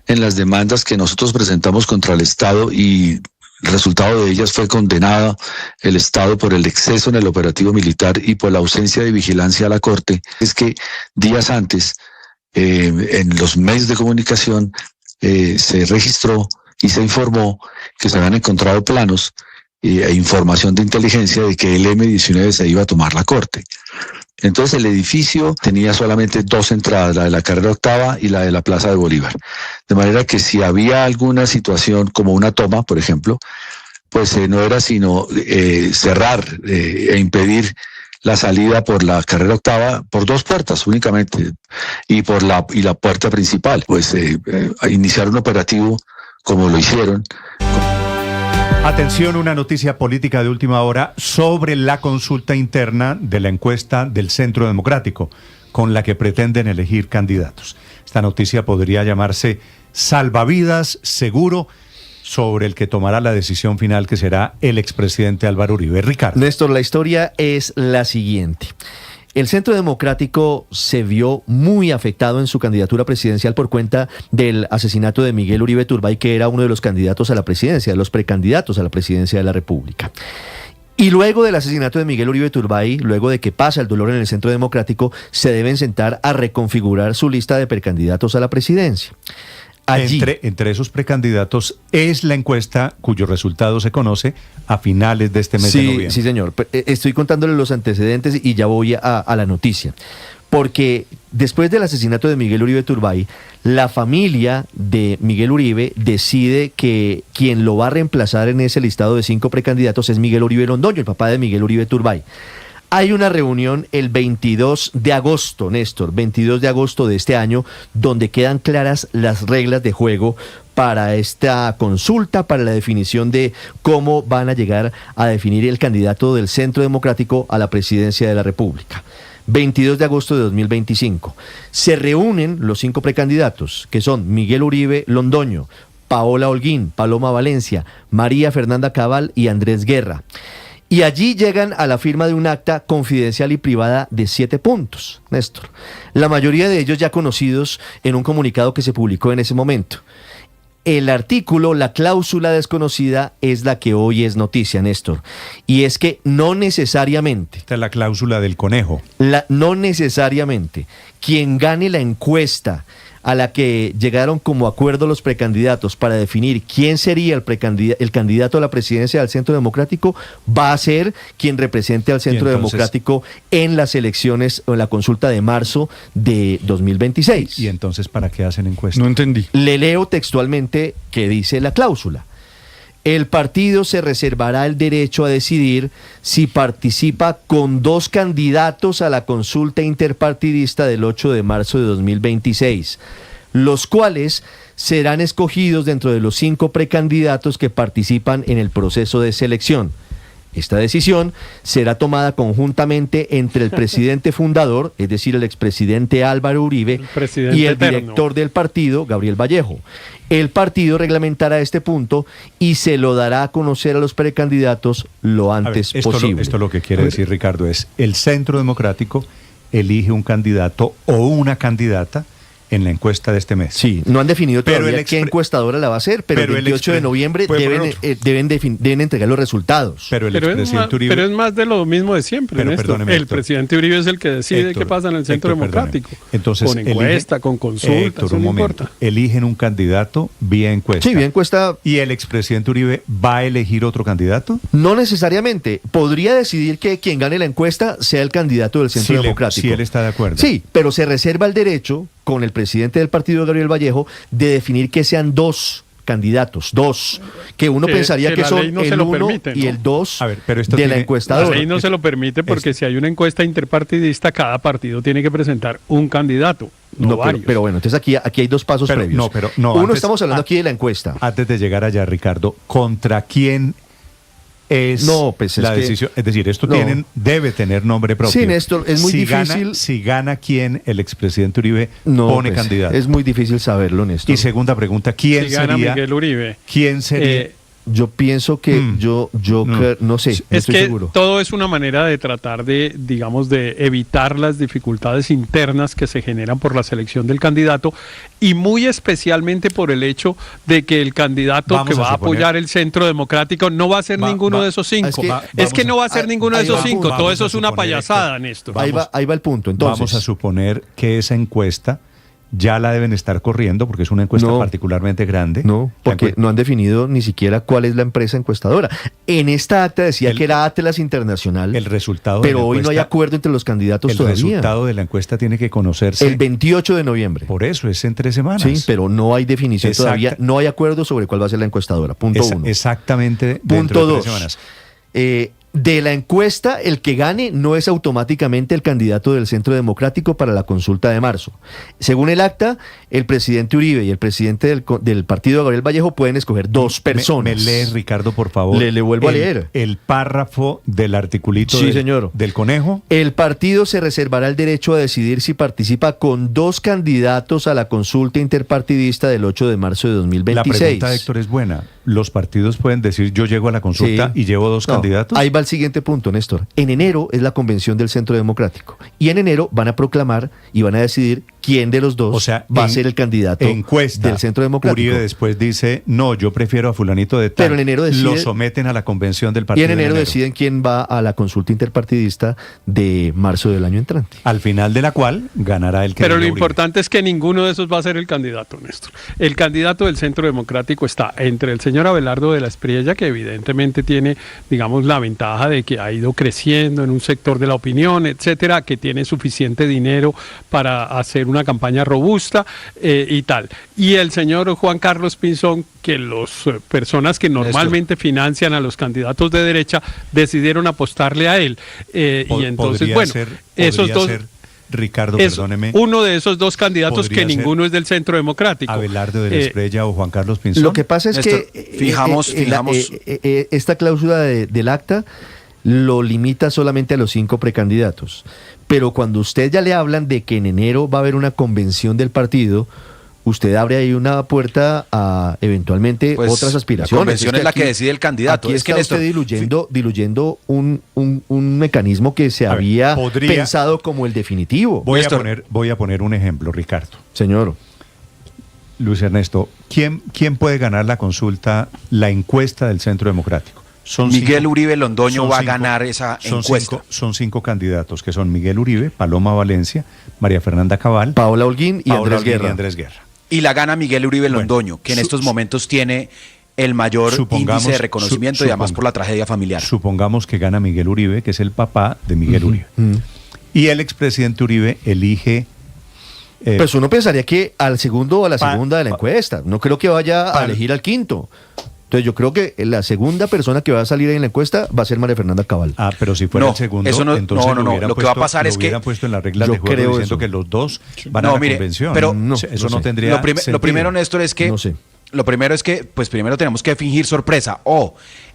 en las demandas que nosotros presentamos contra el Estado y el resultado de ellas fue condenado el Estado por el exceso en el operativo militar y por la ausencia de vigilancia a la Corte, es que días antes, en los medios de comunicación, se registró y se informó que se habían encontrado planos e información de inteligencia de que el M-19 se iba a tomar la Corte. Entonces el edificio tenía solamente dos entradas, la de la carrera octava y la de la Plaza de Bolívar. De manera que si había alguna situación como una toma, por ejemplo, pues no era sino cerrar e impedir la salida por la carrera octava por dos puertas únicamente y la puerta principal, pues iniciar un operativo como lo hicieron. Atención, una noticia política de última hora sobre la consulta interna de la encuesta del Centro Democrático con la que pretenden elegir candidatos. Esta noticia podría llamarse Salvavidas Seguro, sobre el que tomará la decisión final, que será el expresidente Álvaro Uribe. Ricardo. Néstor, la historia es la siguiente. El Centro Democrático se vio muy afectado en su candidatura presidencial por cuenta del asesinato de Miguel Uribe Turbay, que era uno de los candidatos a la presidencia, de los precandidatos a la presidencia de la República. Y luego del asesinato de Miguel Uribe Turbay, luego de que pasa el dolor en el Centro Democrático, se deben sentar a reconfigurar su lista de precandidatos a la presidencia. Allí, entre esos precandidatos es la encuesta cuyo resultado se conoce a finales de este mes de noviembre. Sí, señor. Estoy contándole los antecedentes y ya voy a la noticia. Porque después del asesinato de Miguel Uribe Turbay, la familia de Miguel Uribe decide que quien lo va a reemplazar en ese listado de 5 precandidatos es Miguel Uribe Londoño, el papá de Miguel Uribe Turbay. Hay una reunión el 22 de agosto, Néstor, 22 de agosto de este año, donde quedan claras las reglas de juego para esta consulta, para la definición de cómo van a llegar a definir el candidato del Centro Democrático a la presidencia de la República. 22 de agosto de 2025. Se reúnen los 5 precandidatos, que son Miguel Uribe Londoño, Paola Holguín, Paloma Valencia, María Fernanda Cabal y Andrés Guerra. Y allí llegan a la firma de un acta confidencial y privada de 7 puntos, Néstor. La mayoría de ellos ya conocidos en un comunicado que se publicó en ese momento. El artículo, la cláusula desconocida, es la que hoy es noticia, Néstor. Y es que no necesariamente... Esta es la cláusula del conejo. No necesariamente quien gane la encuesta a la que llegaron como acuerdo los precandidatos para definir quién sería el candidato a la presidencia del Centro Democrático, va a ser quien represente al Centro Democrático en las elecciones o en la consulta de marzo de 2026. ¿Y entonces para qué hacen encuestas? No entendí. Le leo textualmente que dice la cláusula. El partido se reservará el derecho a decidir si participa con 2 candidatos a la consulta interpartidista del 8 de marzo de 2026, los cuales serán escogidos dentro de los 5 precandidatos que participan en el proceso de selección. Esta decisión será tomada conjuntamente entre el presidente fundador, es decir, el expresidente Álvaro Uribe, y el director del partido, Gabriel Vallejo. El partido reglamentará este punto y se lo dará a conocer a los precandidatos lo antes posible. Esto lo que quiere decir, Ricardo, es el Centro Democrático elige un candidato o una candidata en la encuesta de este mes. Sí, no han definido todavía qué encuestadora la va a hacer, pero el 28 de noviembre deben entregar los resultados. Pero es más de lo mismo de siempre, Néstor. El presidente Uribe es el que decide qué pasa en el Centro Democrático. Entonces, con encuesta, con consulta, eso no importa. Eligen un candidato vía encuesta. Sí, vía encuesta. ¿Y el expresidente Uribe va a elegir otro candidato? No necesariamente. Podría decidir que quien gane la encuesta sea el candidato del Centro Democrático. Si él está de acuerdo. Sí, pero se reserva el derecho con el presidente del partido, Gabriel Vallejo, de definir que sean 2 candidatos, 2, que uno pensaría que son el 1 y el 2 de la encuestadora. La ley no se lo permite porque si hay una encuesta interpartidista, cada partido tiene que presentar un candidato, no varios. Pero bueno, entonces aquí hay 2 pasos previos. Estamos hablando aquí de la encuesta. Antes de llegar allá, Ricardo, ¿contra quién es la decisión? Es decir, esto debe tener nombre propio. Sí, Néstor, es muy difícil. Si gana quién, el expresidente Uribe pone candidato. Es muy difícil saberlo, Néstor. Y segunda pregunta, ¿quién sería? Miguel Uribe. ¿Quién sería? Yo pienso que no sé, no estoy seguro. Todo es una manera de tratar de evitar las dificultades internas que se generan por la selección del candidato y muy especialmente por el hecho de que el candidato que va a apoyar el Centro Democrático no va a ser ninguno de esos 5. Es que no va a ser ninguno de esos 5. Todo eso es una payasada, Néstor. Ahí va el punto. Entonces, vamos a suponer que esa encuesta ya la deben estar corriendo porque es una encuesta particularmente grande. No, porque no han definido ni siquiera cuál es la empresa encuestadora. En esta acta decía que era Atlas Internacional. El resultado pero hoy no hay acuerdo entre los candidatos todavía. El resultado de la encuesta tiene que conocerse el 28 de noviembre. Por eso es en 3 semanas. Sí, pero no hay definición todavía. No hay acuerdo sobre cuál va a ser la encuestadora. Punto 1. Exactamente. Punto 2. 3 semanas. De la encuesta, el que gane no es automáticamente el candidato del Centro Democrático para la consulta de marzo. Según el acta, el presidente Uribe y el presidente del partido, Gabriel Vallejo, pueden escoger 2 personas. ¿Me lees, Ricardo, por favor? Le vuelvo a leer. El párrafo del articulito del conejo. El partido se reservará el derecho a decidir si participa con 2 candidatos a la consulta interpartidista del 8 de marzo de 2026. La pregunta, Héctor, es buena. ¿Los partidos pueden decir yo llego a la consulta y llevo 2 candidatos? Ahí va el siguiente punto, Néstor. En enero es la convención del Centro Democrático y en enero van a proclamar y van a decidir quién de los 2 va a ser el candidato del Centro Democrático. Uribe después dice, no, yo prefiero a fulanito de tal. Pero en enero lo someten a la convención del partido. Y en enero deciden quién va a la consulta interpartidista de marzo del año entrante. Al final de la cual ganará el que. Pero lo importante es que ninguno de esos va a ser el candidato, Néstor. El candidato del Centro Democrático está entre el señor Abelardo de la Espriella, que evidentemente tiene, digamos, la ventaja de que ha ido creciendo en un sector de la opinión, etcétera, que tiene suficiente dinero para hacer una campaña robusta y tal. Y el señor Juan Carlos Pinzón, que las personas que normalmente financian a los candidatos de derecha decidieron apostarle a él. Y entonces, bueno, esos 2... Ricardo, es perdóneme. Uno de esos 2 candidatos que ninguno es del Centro Democrático. Abelardo de la Espriella o Juan Carlos Pinzón. Lo que pasa es que fijamos esta cláusula del acta lo limita solamente a los 5 precandidatos. Pero cuando usted ya le hablan de que en enero va a haber una convención del partido, usted abre ahí una puerta a eventualmente otras aspiraciones. La convención es la que decide el candidato. Aquí está usted diluyendo un mecanismo que se había pensado como el definitivo. Voy a poner un ejemplo, Ricardo. Señor. Luis Ernesto, ¿quién puede ganar la consulta, la encuesta del Centro Democrático? Miguel Uribe Londoño va a ganar esa encuesta. Son 5 candidatos, que son Miguel Uribe, Paloma Valencia, María Fernanda Cabal, Paola Holguín y Andrés Guerra. Y la gana Miguel Uribe Londoño, que en estos momentos tiene el mayor índice de reconocimiento y además por la tragedia familiar. Supongamos que gana Miguel Uribe, que es el papá de Miguel Uribe. Y el expresidente Uribe elige... pues uno pensaría que al segundo o a la segunda de la encuesta. No creo que vaya a elegir al quinto. Entonces yo creo que la segunda persona que va a salir en la encuesta va a ser María Fernanda Cabal. Pero si fuera el segundo, entonces lo que va a pasar es que hubieran puesto en las reglas de juego diciendo que los dos van a la convención. Pero eso no tendría sentido. Lo primero, Néstor, es que lo primero es que pues primero tenemos que fingir sorpresa.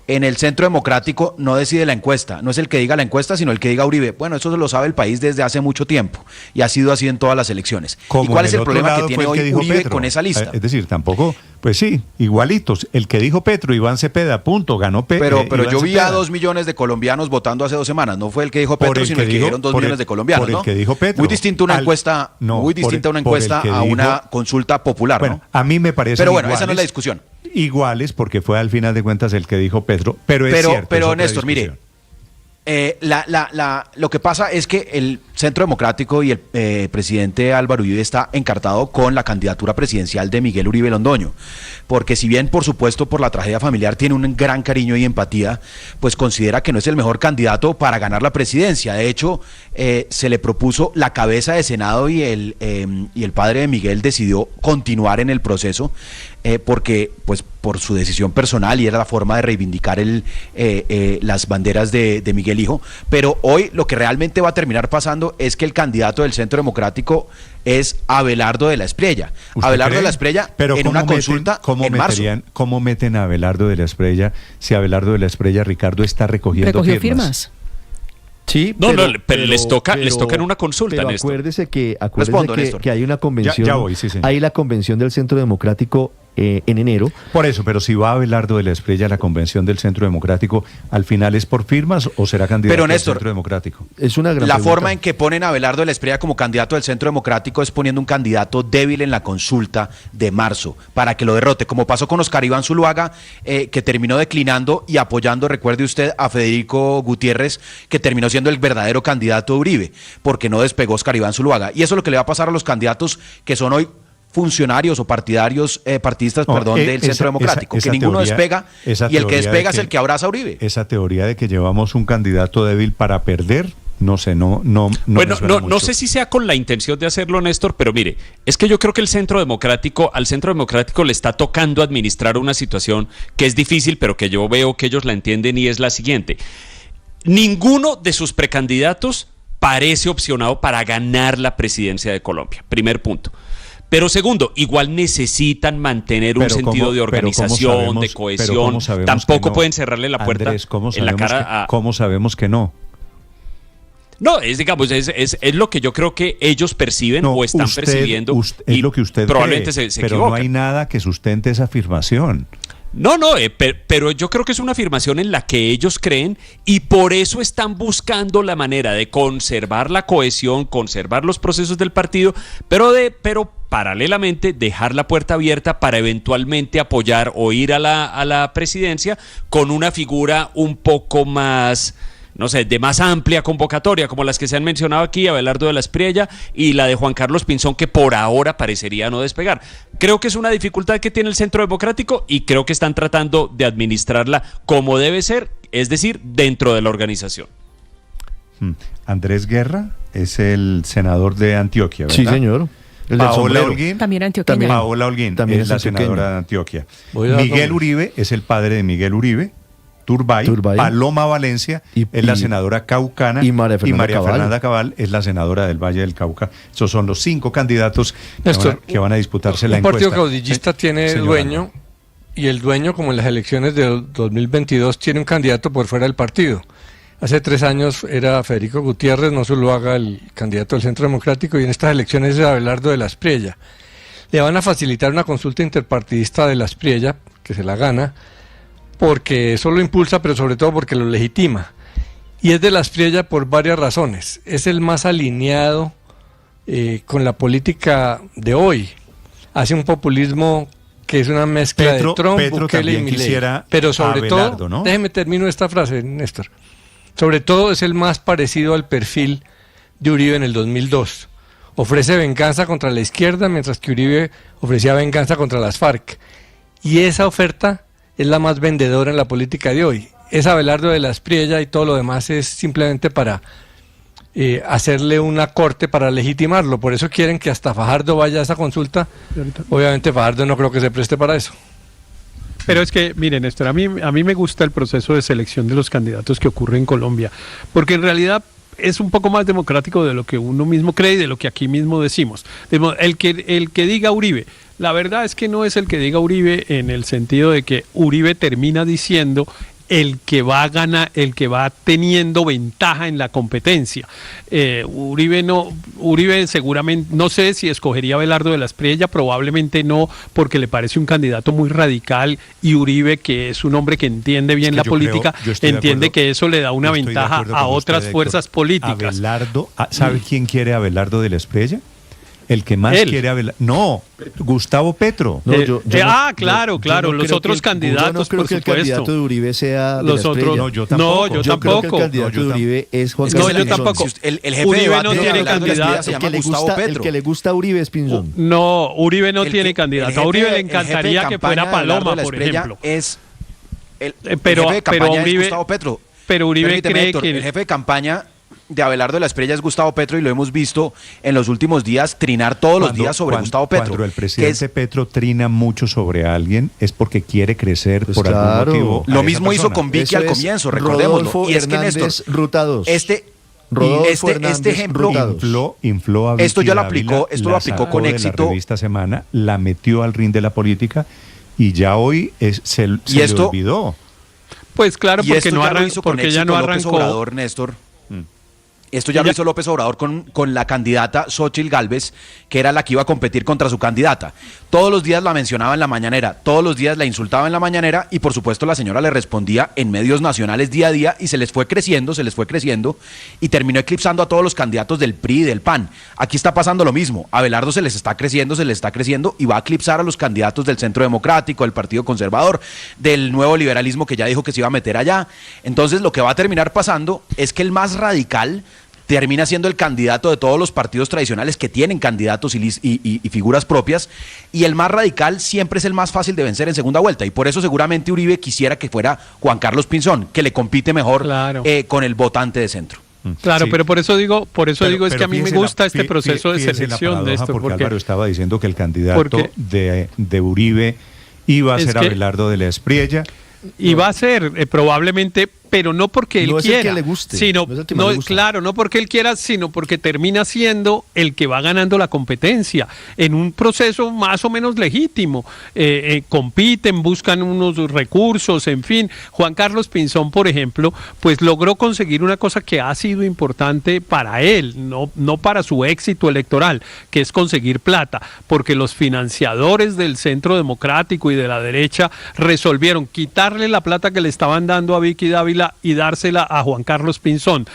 En el Centro Democrático no decide la encuesta, no es el que diga la encuesta, sino el que diga Uribe. Bueno, eso lo sabe el país desde hace mucho tiempo y ha sido así en todas las elecciones. ¿Y cuál es el problema que tiene hoy Uribe Petro con esa lista? Es decir, tampoco, pues sí, igualitos. El que dijo Petro, Iván Cepeda, punto, ganó Petro. Pero yo vi a 2 millones de colombianos votando hace 2 semanas. No fue el que dijo Petro, sino el que dijeron 2 millones de colombianos, ¿no? Por el que dijo Petro. Muy distinto una encuesta, a una consulta popular, bueno, ¿no? A mí me parece. Pero bueno, esa no es la discusión. Iguales, porque fue al final de cuentas el que dijo Petro, pero es cierto. Pero Néstor, mire, lo que pasa es que el Centro Democrático y el presidente Álvaro Uribe está encartado con la candidatura presidencial de Miguel Uribe Londoño, porque si bien por supuesto por la tragedia familiar tiene un gran cariño y empatía, pues considera que no es el mejor candidato para ganar la presidencia. De hecho, se le propuso la cabeza de Senado y el padre de Miguel decidió continuar en el proceso, porque pues por su decisión personal y era la forma de reivindicar las banderas de Miguel Hijo. Pero hoy lo que realmente va a terminar pasando es que el candidato del Centro Democrático es Abelardo de la Espriella. Abelardo de la Espriella en una consulta en marzo. ¿Cómo meten a Abelardo de la Espriella si Abelardo de la Espriella, Ricardo, está recogiendo firmas? Sí, pero les toca en una consulta, pero Néstor. Acuérdese que hay una convención. Ya voy, sí, señor. Hay la convención del Centro Democrático en enero. Por eso, pero si va Abelardo de la Espriella a la convención del Centro Democrático, ¿al final es por firmas o será candidato del Centro Democrático? Es una gran La pregunta. forma en que ponen a Abelardo de la Espriella como candidato del Centro Democrático es poniendo un candidato débil en la consulta de marzo para que lo derrote, como pasó con Oscar Iván Zuluaga, que terminó declinando y apoyando, recuerde usted, a Federico Gutiérrez, que terminó siendo el verdadero candidato de Uribe, porque no despegó Oscar Iván Zuluaga. Y eso es lo que le va a pasar a los candidatos que son hoy funcionarios o partidistas del Centro Democrático, que ninguno despega y el que despega es el que abraza a Uribe. Esa teoría de que llevamos un candidato débil para perder, no sé, no sé si sea con la intención de hacerlo, Néstor, pero mire, es que yo creo que al Centro Democrático le está tocando administrar una situación que es difícil, pero que yo veo que ellos la entienden y es la siguiente. Ninguno de sus precandidatos parece opcionado para ganar la presidencia de Colombia, primer punto. Pero segundo, igual necesitan mantener un sentido de organización, de cohesión. Tampoco pueden cerrarle la puerta en la cara a... ¿Cómo sabemos que no? No, es lo que yo creo que ellos perciben o están percibiendo. Es lo que usted probablemente cree, se pero equivocan. no hay nada que sustente esa afirmación. No, pero yo creo que es una afirmación en la que ellos creen y por eso están buscando la manera de conservar la cohesión, conservar los procesos del partido, pero paralelamente dejar la puerta abierta para eventualmente apoyar o ir a la presidencia con una figura un poco más, no sé, de más amplia convocatoria, como las que se han mencionado aquí, Abelardo de la Espriella y la de Juan Carlos Pinzón, que por ahora parecería no despegar. Creo que es una dificultad que tiene el Centro Democrático y creo que están tratando de administrarla como debe ser, es decir, dentro de la organización. Andrés Guerra es el senador de Antioquia, ¿verdad? Sí, señor. Paola Holguín, también antioqueña. Paola Holguín es la senadora de Antioquia. Miguel Uribe es el padre de Miguel Uribe. Turbay. Paloma Valencia es la senadora caucana y María Fernanda Cabal es la senadora del Valle del Cauca. Esos son los 5 candidatos que van a disputarse la encuesta. Un partido caudillista tiene dueño y el dueño, como en las elecciones de 2022, tiene un candidato por fuera del partido. Hace 3 años era Federico Gutiérrez, no Zuluaga, el candidato del Centro Democrático, y en estas elecciones es Abelardo de la Espriella. Le van a facilitar una consulta interpartidista de la Espriella, que se la gana, porque eso lo impulsa, pero sobre todo porque lo legitima. Y es de la Espriella por varias razones. Es el más alineado con la política de hoy. Hace un populismo que es una mezcla de Trump, Bukele y Milei. Pero sobre todo, ¿no? Déjeme termino esta frase, Néstor. Sobre todo es el más parecido al perfil de Uribe en el 2002. ofrece venganza contra la izquierda, mientras que Uribe ofrecía venganza contra las FARC. Y esa oferta es la más vendedora en la política de hoy. Es Abelardo de la Espriella y todo lo demás es simplemente para hacerle una corte para legitimarlo. Por eso quieren que hasta Fajardo vaya a esa consulta. Obviamente Fajardo no creo que se preste para eso. Pero es que, miren, Néstor, a mí me gusta el proceso de selección de los candidatos que ocurre en Colombia, porque en realidad es un poco más democrático de lo que uno mismo cree y de lo que aquí mismo decimos. El que diga Uribe, la verdad es que no es el que diga Uribe en el sentido de que Uribe termina diciendo el que va a ganar, el que va teniendo ventaja en la competencia. Uribe seguramente, no sé si escogería a Abelardo de la Espriella, probablemente no, porque le parece un candidato muy radical, y Uribe, que es un hombre que entiende bien la política, entiende que eso le da una ventaja a otras fuerzas políticas. Abelardo, ¿sabe quién quiere a Abelardo de la Espriella? El que más quiere Abelardo. No, Gustavo Petro. Claro, los otros candidatos, yo no creo que el candidato de Uribe sea los otros. No, yo tampoco. Yo creo que el candidato de Uribe es Juan Carlos Pinzón. No, yo tampoco. El jefe Uribe no tiene candidato. El que le gusta a Uribe es Pinzón. No, Uribe no tiene candidato. A Uribe le encantaría que fuera Paloma, por ejemplo. Pero Uribe, Gustavo Petro. Pero Uribe cree que el jefe de campaña de Abelardo de la Espriella es Gustavo Petro, y lo hemos visto en los últimos días trinar todos los días sobre Gustavo Petro. Cuando el presidente Petro trina mucho sobre alguien es porque quiere crecer por algún motivo. Lo mismo hizo con Vicky al comienzo, recordémoslo. Y es que Néstor, Ruta 2. este ejemplo infló a Vicky esto ya lo aplicó, esto lo aplicó con éxito. La revista Semana, la metió al ring de la política y ya hoy se le olvidó. Pues claro, porque no arrancó, porque ya no arrancó. López Obrador, Néstor. Esto ya lo hizo López Obrador con la candidata Xóchitl Gálvez, que era la que iba a competir contra su candidata. Todos los días la mencionaba en la mañanera, todos los días la insultaba en la mañanera, y por supuesto la señora le respondía en medios nacionales día a día, y se les fue creciendo, y terminó eclipsando a todos los candidatos del PRI y del PAN. Aquí está pasando lo mismo. Abelardo se les está creciendo, y va a eclipsar a los candidatos del Centro Democrático, del Partido Conservador, del Nuevo Liberalismo, que ya dijo que se iba a meter allá. Entonces lo que va a terminar pasando es que el más radical termina siendo el candidato de todos los partidos tradicionales que tienen candidatos y figuras propias, y el más radical siempre es el más fácil de vencer en segunda vuelta, y por eso seguramente Uribe quisiera que fuera Juan Carlos Pinzón, que le compite mejor con el votante de centro. Claro, pero por eso digo es que a mí me gusta este proceso de selección de esto. Porque Álvaro estaba diciendo que el candidato de Uribe iba a ser Abelardo de la Espriella. Y va a ser probablemente, pero no porque él quiera, el que le guste, sino no porque él quiera, sino porque termina siendo el que va ganando la competencia en un proceso más o menos legítimo. Compiten, buscan unos recursos, en fin. Juan Carlos Pinzón, por ejemplo, pues logró conseguir una cosa que ha sido importante para él, no para su éxito electoral, que es conseguir plata, porque los financiadores del Centro Democrático y de la derecha resolvieron quitarle la plata que le estaban dando a Vicky Dávila y dársela a Juan Carlos Pinzón.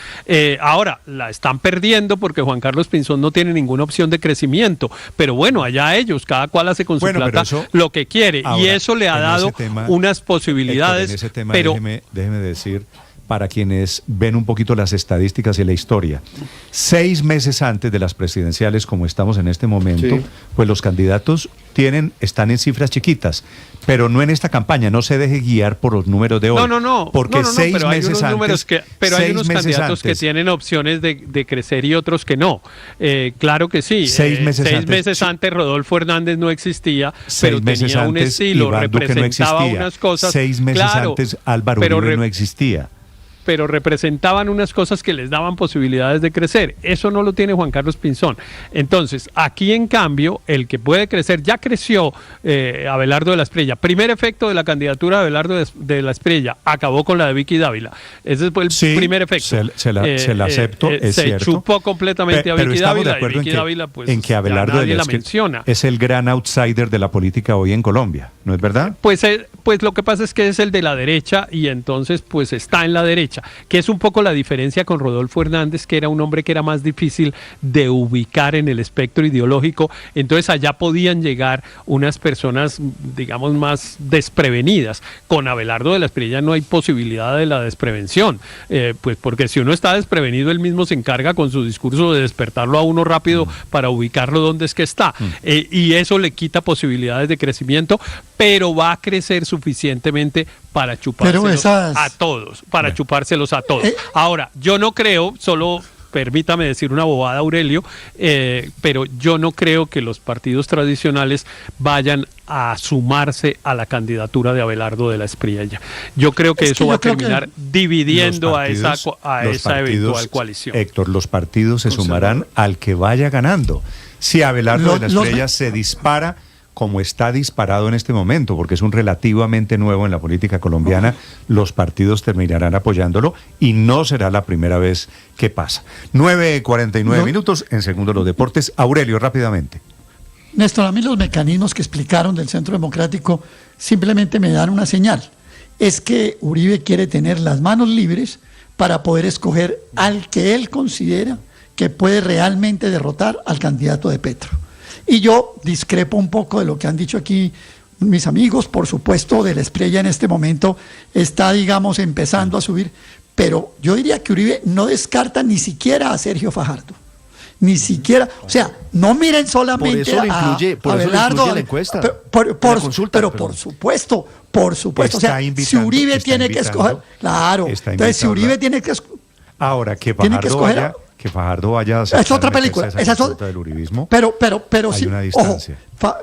Ahora la están perdiendo porque Juan Carlos Pinzón no tiene ninguna opción de crecimiento, pero bueno, allá ellos, cada cual hace con su plata lo que quiere, y eso le ha dado unas posibilidades. En ese tema, pero déjeme decir, para quienes ven un poquito las estadísticas y la historia, 6 meses antes de las presidenciales, como estamos en este momento, pues los candidatos están en cifras chiquitas, pero no en esta campaña. No se deje guiar por los números de hoy. No. Porque 6 meses antes. Pero hay unos candidatos que tienen opciones de crecer y otros que no. Claro que sí. 6 meses antes Rodolfo Hernández no existía, pero tenía un estilo, representaba unas cosas. 6 meses antes Álvaro Uribe no existía. Pero representaban unas cosas que les daban posibilidades de crecer. Eso no lo tiene Juan Carlos Pinzón. Entonces, aquí en cambio, el que puede crecer, ya creció Abelardo de la Espriella. Primer efecto de la candidatura de Abelardo de la Espriella, acabó con la de Vicky Dávila. Ese fue el primer efecto. Se la acepto, es cierto. Se chupó completamente a Vicky Dávila, y Vicky Dávila, pues, en que Abelardo nadie la menciona. Es el gran outsider de la política hoy en Colombia, ¿no es verdad? Pues lo que pasa es que es el de la derecha, y entonces pues está en la derecha. derecha, que es un poco la diferencia con Rodolfo Hernández, que era un hombre que era más difícil de ubicar en el espectro ideológico. Entonces allá podían llegar unas personas, digamos, más desprevenidas. Con Abelardo de la Espriella no hay posibilidad de la desprevención, pues porque si uno está desprevenido, él mismo se encarga con su discurso de despertarlo a uno rápido para ubicarlo donde es que está. Y eso le quita posibilidades de crecimiento, pero va a crecer suficientemente para chupárselos a todos, chupárselos a todos. Ahora, yo no creo, solo permítame decir una bobada, Aurelio, pero yo no creo que los partidos tradicionales vayan a sumarse a la candidatura de Abelardo de la Espriella. Yo creo que eso va a terminar dividiendo a esa eventual coalición. Héctor, los partidos se sumarán al que vaya ganando. Si Abelardo de la Espriella se dispara como está disparado en este momento, porque es un relativamente nuevo en la política colombiana, los partidos terminarán apoyándolo y no será la primera vez que pasa. 9:49 minutos, en segundo los deportes. Aurelio, rápidamente. Néstor, a mí los mecanismos que explicaron del Centro Democrático simplemente me dan una señal. Es que Uribe quiere tener las manos libres para poder escoger al que él considera que puede realmente derrotar al candidato de Petro. Y yo discrepo un poco de lo que han dicho aquí mis amigos. Por supuesto, de la Espriella en este momento está, digamos, empezando a subir, pero yo diría que Uribe no descarta ni siquiera a Sergio Fajardo. Ni siquiera, o sea, no miren solamente a Abelardo, la encuesta, pero por supuesto, o sea, si Uribe tiene que escoger, claro, entonces si Uribe tiene que escoger, ahora que Fajardo vaya a hacer es otra película, esa es otra, del uribismo, pero hay sí, una distancia. Ojo,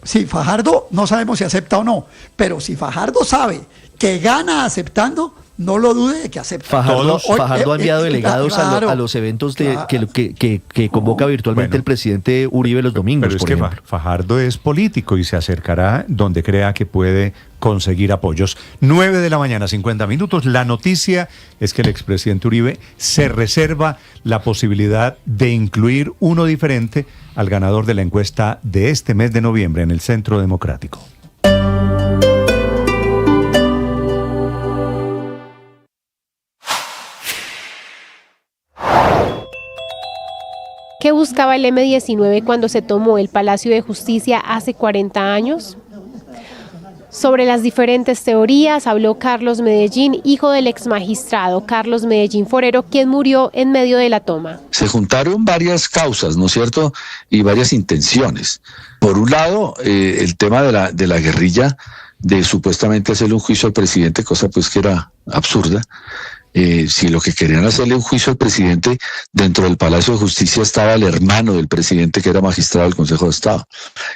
si Fajardo no sabemos si acepta o no, pero si Fajardo sabe que gana aceptando, no lo dude de que acepte. Fajardo ha enviado delegados a los eventos que convoca virtualmente el presidente Uribe los domingos. Pero es que Fajardo es político y se acercará donde crea que puede conseguir apoyos. 9:50 a.m. La noticia es que el expresidente Uribe se reserva la posibilidad de incluir uno diferente al ganador de la encuesta de este mes de noviembre en el Centro Democrático. ¿Qué buscaba el M-19 cuando se tomó el Palacio de Justicia hace 40 años? Sobre las diferentes teorías habló Carlos Medellín, hijo del exmagistrado Carlos Medellín Forero, quien murió en medio de la toma. Se juntaron varias causas, ¿no es cierto?, y varias intenciones. Por un lado, el tema de la guerrilla, de supuestamente hacerle un juicio al presidente, cosa pues que era absurda. Si lo que querían hacerle un juicio al presidente, dentro del Palacio de Justicia estaba el hermano del presidente, que era magistrado del Consejo de Estado,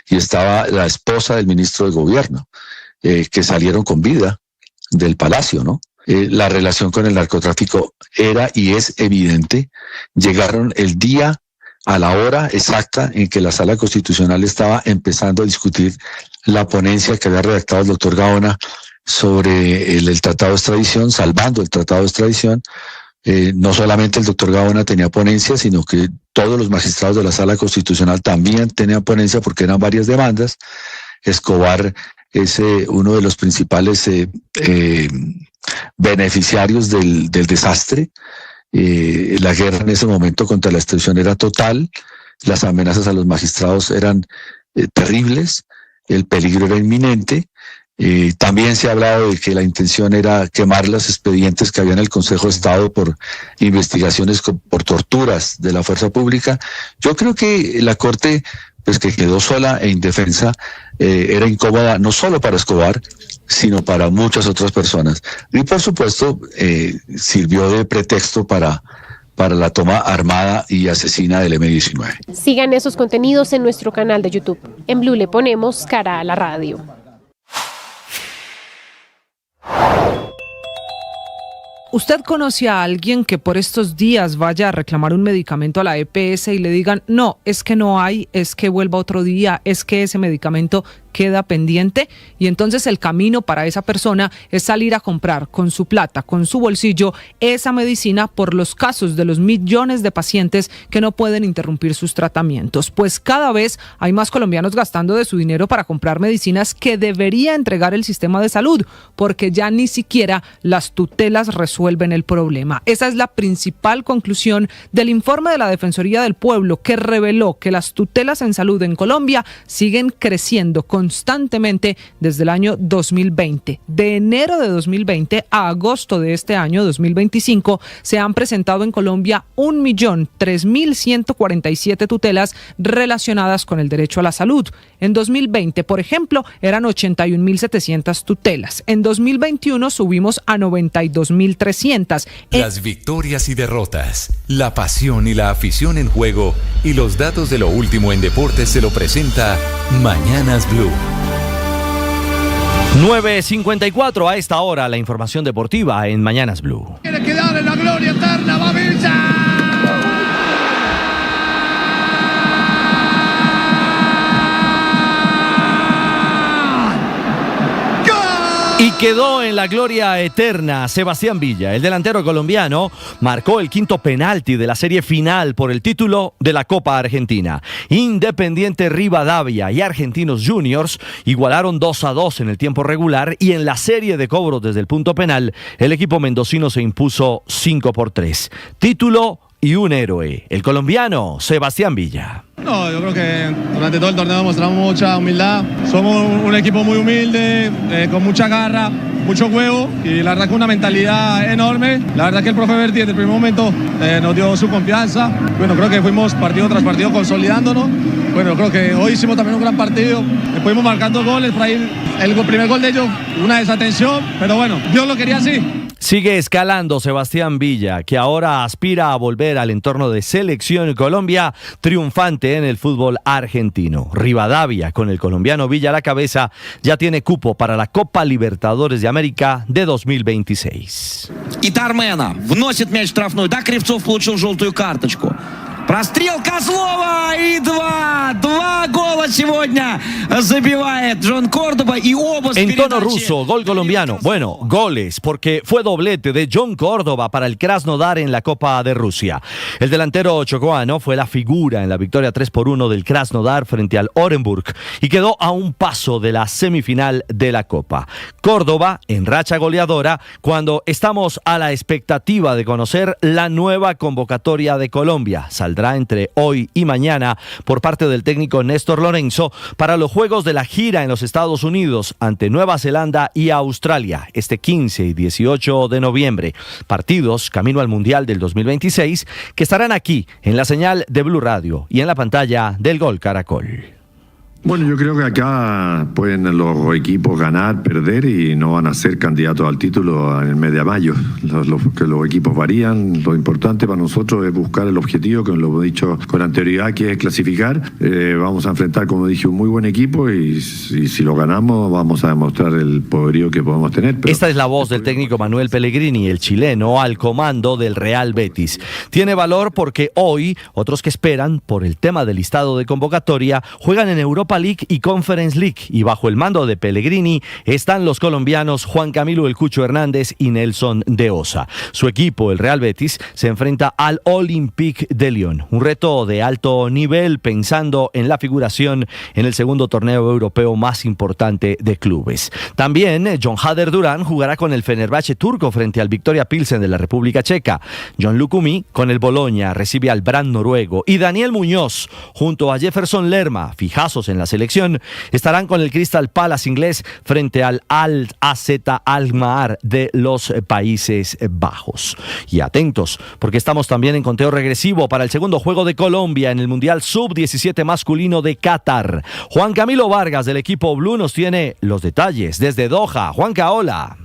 y estaba la esposa del ministro de Gobierno, que salieron con vida del Palacio, ¿no? La relación con el narcotráfico era y es evidente. Llegaron el día, a la hora exacta en que la Sala Constitucional estaba empezando a discutir la ponencia que había redactado el doctor Gaona sobre el tratado de extradición, salvando el tratado de extradición. No solamente el doctor Gaona tenía ponencia, sino que todos los magistrados de la Sala Constitucional también tenían ponencia porque eran varias demandas. Escobar es uno de los principales beneficiarios del desastre. La guerra en ese momento contra la extradición era total, las amenazas a los magistrados eran terribles, el peligro era inminente. También se ha hablado de que la intención era quemar los expedientes que había en el Consejo de Estado por investigaciones por torturas de la fuerza pública. Yo creo que la Corte, pues que quedó sola e indefensa, era incómoda no solo para Escobar, sino para muchas otras personas. Y por supuesto, sirvió de pretexto para la toma armada y asesina del M-19. Sigan esos contenidos en nuestro canal de YouTube. En Blue le ponemos cara a la radio. ¿Usted conoce a alguien que por estos días vaya a reclamar un medicamento a la EPS y le digan, no, es que no hay, es que vuelva otro día, es que ese medicamento queda pendiente y entonces el camino para esa persona es salir a comprar con su plata, con su bolsillo, esa medicina por los casos de los millones de pacientes que no pueden interrumpir sus tratamientos. Pues cada vez hay más colombianos gastando de su dinero para comprar medicinas que debería entregar el sistema de salud, porque ya ni siquiera las tutelas resuelven el problema. Esa es la principal conclusión del informe de la Defensoría del Pueblo, que reveló que las tutelas en salud en Colombia siguen creciendo constantemente desde el año 2020. De enero de 2020 a agosto de este año 2025 se han presentado en Colombia 1.003.147 tutelas relacionadas con el derecho a la salud. En 2020, por ejemplo, eran 81.700 tutelas. En 2021 subimos a 92.300. Las victorias y derrotas, la pasión y la afición en juego y los datos de lo último en deportes se lo presenta Mañanas Blue. 9:54 a esta hora, la información deportiva en Mañanas Blue. Quiere quedar en la gloria eterna, va Villa. Y quedó en la gloria eterna Sebastián Villa. El delantero colombiano marcó el quinto penalti de la serie final por el título de la Copa Argentina. Independiente Rivadavia y Argentinos Juniors igualaron 2-2 en el tiempo regular y en la serie de cobros desde el punto penal, el equipo mendocino se impuso 5-3. Título y un héroe, el colombiano Sebastián Villa. No, yo creo que durante todo el torneo mostramos mucha humildad. Somos un equipo muy humilde, con mucha garra, mucho huevo y la verdad que una mentalidad enorme. La verdad que el profe Berti desde el primer momento nos dio su confianza. Bueno, creo que fuimos partido tras partido consolidándonos. Bueno, creo que hoy hicimos también un gran partido. Fuimos marcando goles, por ahí el primer gol de ellos, una desatención, pero bueno, Dios lo quería así. Sigue escalando Sebastián Villa, que ahora aspira a volver al entorno de Selección Colombia, triunfante en el fútbol argentino. Rivadavia, con el colombiano Villa a la cabeza, ya tiene cupo para la Copa Libertadores de América de 2026. И Тармена вносит мяч в штрафную. Да, Кривцов получил желтую карточку. Прострел Козлова и два гола сегодня забивает Джон Córdoba y оба с En передачи. tono ruso, gol colombiano. Bueno, goles, porque fue doblete de John Córdoba para el Krasnodar en la Copa de Rusia. El delantero chocoano fue la figura en la victoria 3-1 del Krasnodar frente al Orenburg y quedó a un paso de la semifinal de la Copa. Córdoba en racha goleadora cuando estamos a la expectativa de conocer la nueva convocatoria de Colombia. Saldrá entre hoy y mañana por parte del técnico Néstor Lorenzo para los juegos de la gira en los Estados Unidos ante Nueva Zelanda y Australia este 15 y 18 de noviembre. Partidos camino al Mundial del 2026 que estarán aquí en la señal de Blue Radio y en la pantalla del Gol Caracol. Bueno, yo creo que acá pueden los equipos ganar, perder y no van a ser candidatos al título en el mes de mayo. Que los equipos varían. Lo importante para nosotros es buscar el objetivo, que lo he dicho con anterioridad, que es clasificar. Vamos a enfrentar, como dije, un muy buen equipo y si lo ganamos vamos a demostrar el poderío que podemos tener. Esta es la voz del técnico Manuel Pellegrini, el chileno, al comando del Real Betis. Tiene valor porque hoy otros que esperan por el tema del listado de convocatoria juegan en Europa League y Conference League y bajo el mando de Pellegrini están los colombianos Juan Camilo El Cucho Hernández y Nelson de Osa. Su equipo, el Real Betis, se enfrenta al Olympique de Lyon, un reto de alto nivel pensando en la figuración en el segundo torneo europeo más importante de clubes. También John Hader Durán jugará con el Fenerbahce turco frente al Victoria Pilsen de la República Checa. John Lukumi con el Bologna recibe al Brann noruego y Daniel Muñoz junto a Jefferson Lerma, fijazos en la selección, estarán con el Crystal Palace inglés frente al Al-AZ Alkmaar de los Países Bajos. Y atentos, porque estamos también en conteo regresivo para el segundo juego de Colombia en el Mundial Sub-17 masculino de Qatar. Juan Camilo Vargas del equipo Blue nos tiene los detalles desde Doha. Juanca, hola.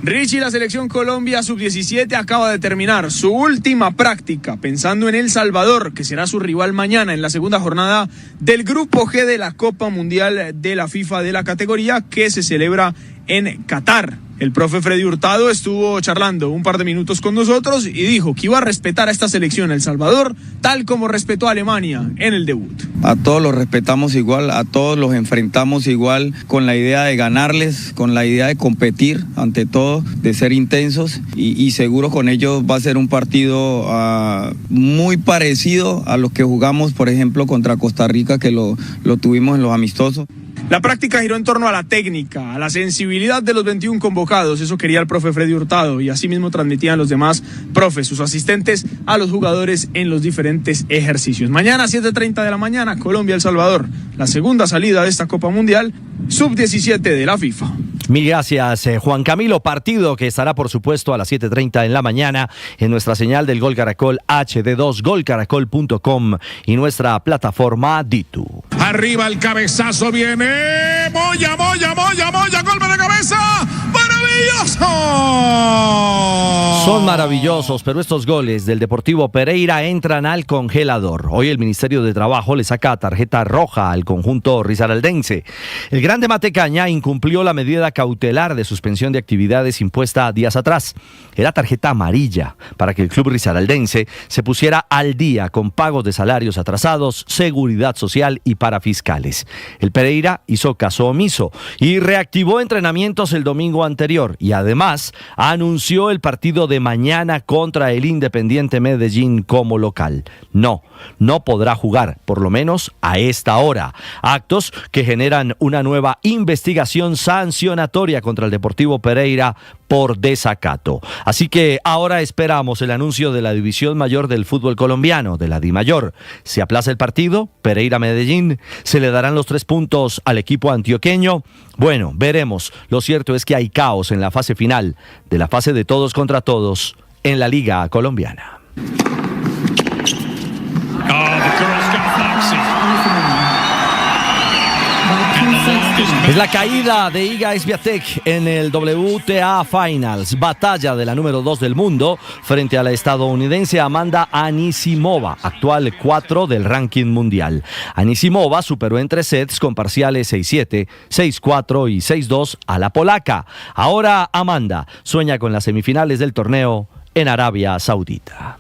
Richie, la selección Colombia Sub-17 acaba de terminar su última práctica pensando en El Salvador, que será su rival mañana en la segunda jornada del Grupo G de la Copa Mundial de la FIFA de la categoría que se celebra en Qatar. El profe Freddy Hurtado estuvo charlando un par de minutos con nosotros y dijo que iba a respetar a esta selección El Salvador, tal como respetó a Alemania en el debut. A todos los respetamos igual, a todos los enfrentamos igual, con la idea de ganarles, con la idea de competir ante todo, de ser intensos y seguro con ellos va a ser un partido muy parecido a los que jugamos, por ejemplo, contra Costa Rica, que lo tuvimos en los amistosos. La práctica giró en torno a la técnica, a la sensibilidad de los 21 convocados, eso quería el profe Freddy Hurtado, y así mismo transmitían los demás profes, sus asistentes, a los jugadores en los diferentes ejercicios. Mañana 7:30 de la mañana, Colombia-El Salvador, la segunda salida de esta Copa Mundial Sub-17 de la FIFA. Mil gracias, Juan Camilo. Partido que estará, por supuesto, a las 7:30 en la mañana en nuestra señal del Gol Caracol HD2, golcaracol.com y nuestra plataforma Ditu. Arriba el cabezazo, viene Moya, golpe de cabeza, ¡maravilloso! Son maravillosos, pero estos goles del Deportivo Pereira entran al congelador. Hoy el Ministerio de Trabajo le saca tarjeta roja al conjunto risaraldense. El Grande Matecaña incumplió la medida cautelar de suspensión de actividades impuesta días atrás. Era tarjeta amarilla para que el club risaraldense se pusiera al día con pagos de salarios atrasados, seguridad social y parafiscales. El Pereira hizo caso omiso y reactivó entrenamientos el domingo anterior y además anunció el partido de mañana contra el Independiente Medellín como local. No podrá jugar, por lo menos a esta hora. Actos que generan una nueva investigación sancionatoria contra el Deportivo Pereira por desacato. Así que ahora esperamos el anuncio de la División Mayor del fútbol colombiano, de la DIMAYOR. Se aplaza el partido, Pereira-Medellín, se le darán los 3 puntos al equipo antioqueño. Bueno, veremos. Lo cierto es que hay caos en la fase final de la fase de todos contra todos en la Liga Colombiana. Es la caída de Iga Swiatek en el WTA Finals, batalla de la número 2 del mundo frente a la estadounidense Amanda Anisimova, actual 4 del ranking mundial. Anisimova superó en 3 sets con parciales 6-7, 6-4 y 6-2 a la polaca. Ahora Amanda sueña con las semifinales del torneo en Arabia Saudita.